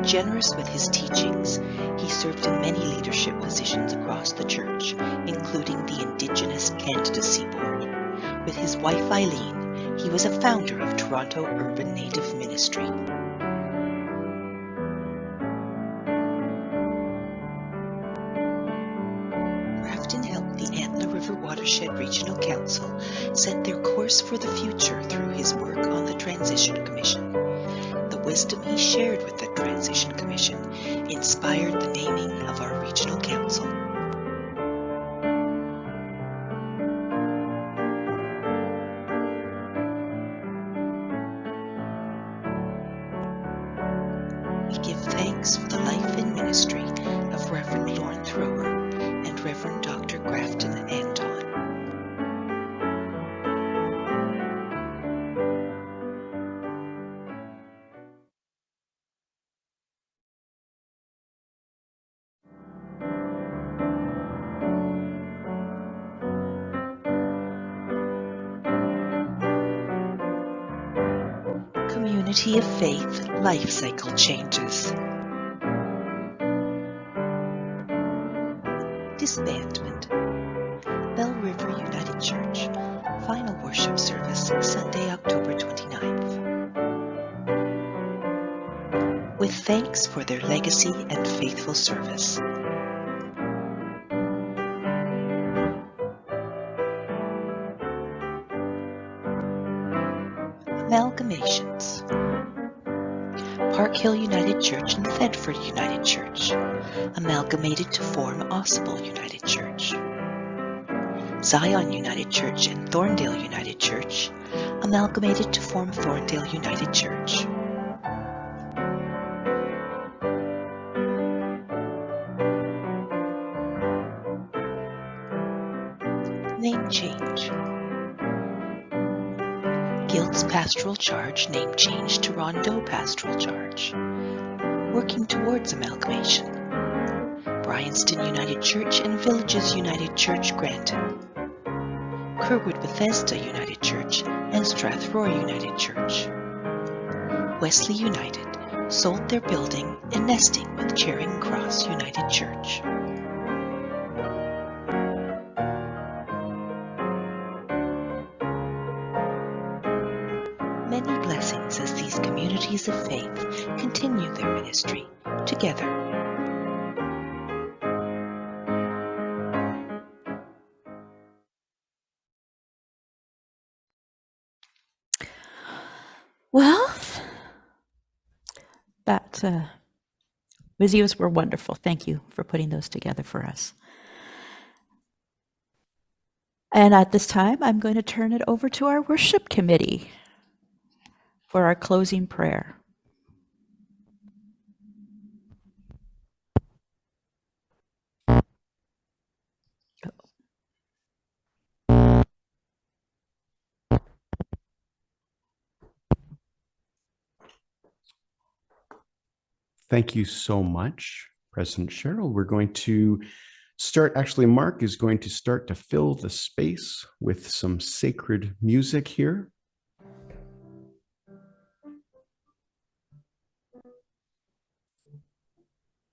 Generous with his teachings, he served in many leadership positions across the church, including the Indigenous Candidacy Board. With his wife Eileen, he was a founder of Toronto Urban Native Ministry. Grafton helped the Antler River Watershed Regional Council set their course for the future through his work on the Transition Commission. The wisdom he shared with the Transition Commission inspired the naming of our regional council. thanks for the life and ministry of Reverend Lauren Thrower and Reverend Dr. Grafton Anton. Community of Faith Life Cycle Changes. Disbandment. Bell River United Church, final worship service Sunday, October 29th. With thanks for their legacy and faithful service. Amalgamations. Park Hill United Church and Thedford United Church, amalgamated to form Ausable United Church. Zion United Church and Thorndale United Church, amalgamated to form Thorndale United Church. Name change. Guild's Pastoral Charge name change to Rondeau Pastoral Charge. Working towards amalgamation. Bryanston United Church and Villages United Church Granton. Kerwood Bethesda United Church and Strathroy United Church. Wesley United sold their building and nesting with Charing Cross United Church. Many blessings as these communities of faith continue their ministry together. Well, that videos were wonderful. Thank you for putting those together for us. And at this time, I'm going to turn it over to our worship committee for our closing prayer. Thank you so much, President Cheryl. We're going to start, actually, Mark is going to start to fill the space with some sacred music here.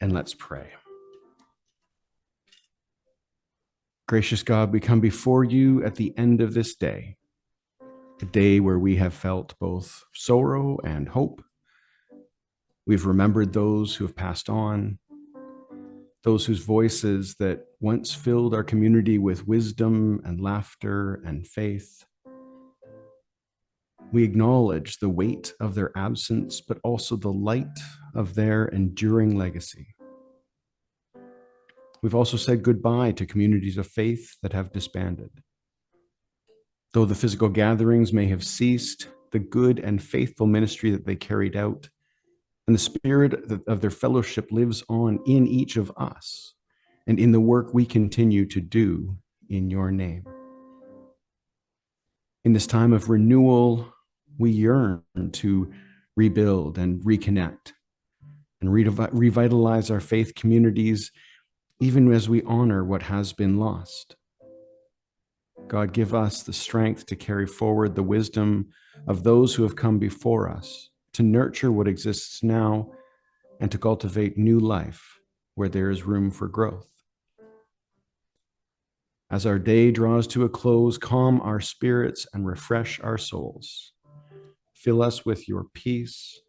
And let's pray. Gracious God, we come before you at the end of this day, a day where we have felt both sorrow and hope. We've remembered those who have passed on, those whose voices that once filled our community with wisdom and laughter and faith. We acknowledge the weight of their absence, but also the light of their enduring legacy. We've also said goodbye to communities of faith that have disbanded. Though the physical gatherings may have ceased, the good and faithful ministry that they carried out and the spirit of their fellowship lives on in each of us and in the work we continue to do in your name. In this time of renewal, we yearn to rebuild and reconnect and revitalize our faith communities, even as we honor what has been lost. God, give us the strength to carry forward the wisdom of those who have come before us, to nurture what exists now, and to cultivate new life where there is room for growth. As our day draws to a close, calm our spirits and refresh our souls. Fill us with your peace,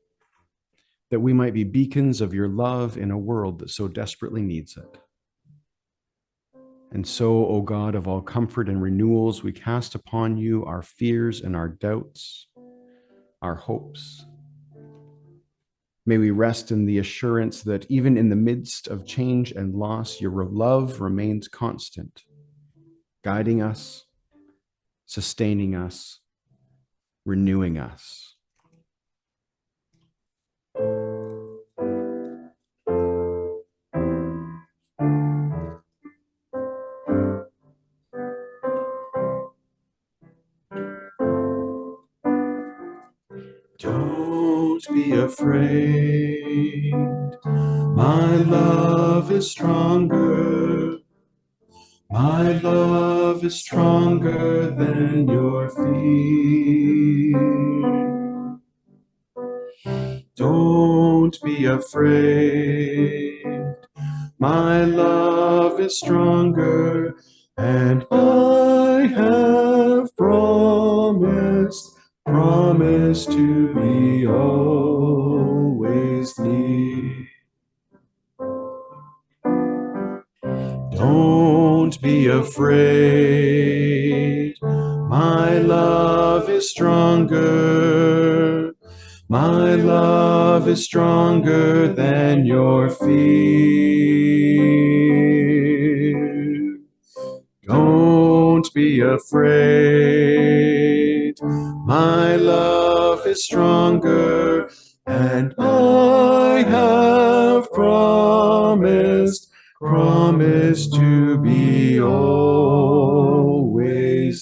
that we might be beacons of your love in a world that so desperately needs it. And so, O God of all comfort and renewals, we cast upon you our fears and our doubts, our hopes. May we rest in the assurance that even in the midst of change and loss, your love remains constant, guiding us, sustaining us, renewing us. be afraid. My love is stronger. My love is stronger than your fear. Don't be afraid. My love is stronger, and I have promised to be always near. Don't be afraid. My love is stronger. My love is stronger than your fear. Don't be afraid. My love is stronger, and I have promised to be always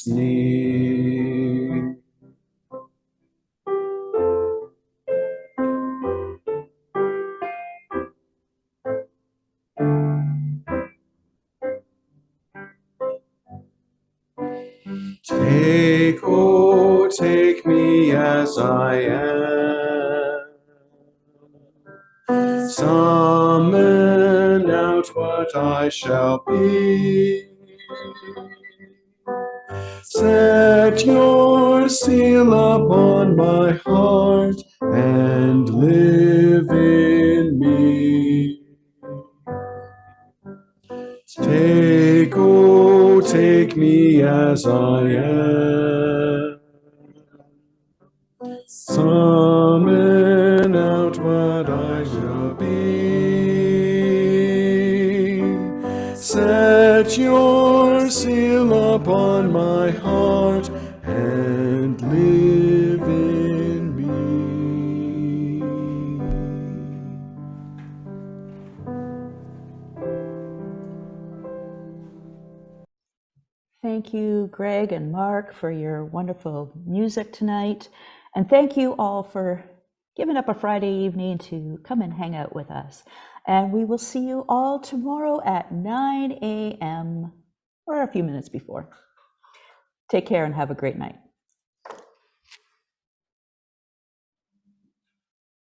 near. Take, oh, take me as I am. Summon out what I shall be. Set your seal upon my heart and live in me. Take, oh, take me as I am. Summon out what I shall be. Set your seal upon my heart and live in me. Thank you, Greg and Mark, for your wonderful music tonight. And thank you all for giving up a Friday evening to come and hang out with us. And we will see you all tomorrow at 9 a.m. or a few minutes before. Take care and have a great night.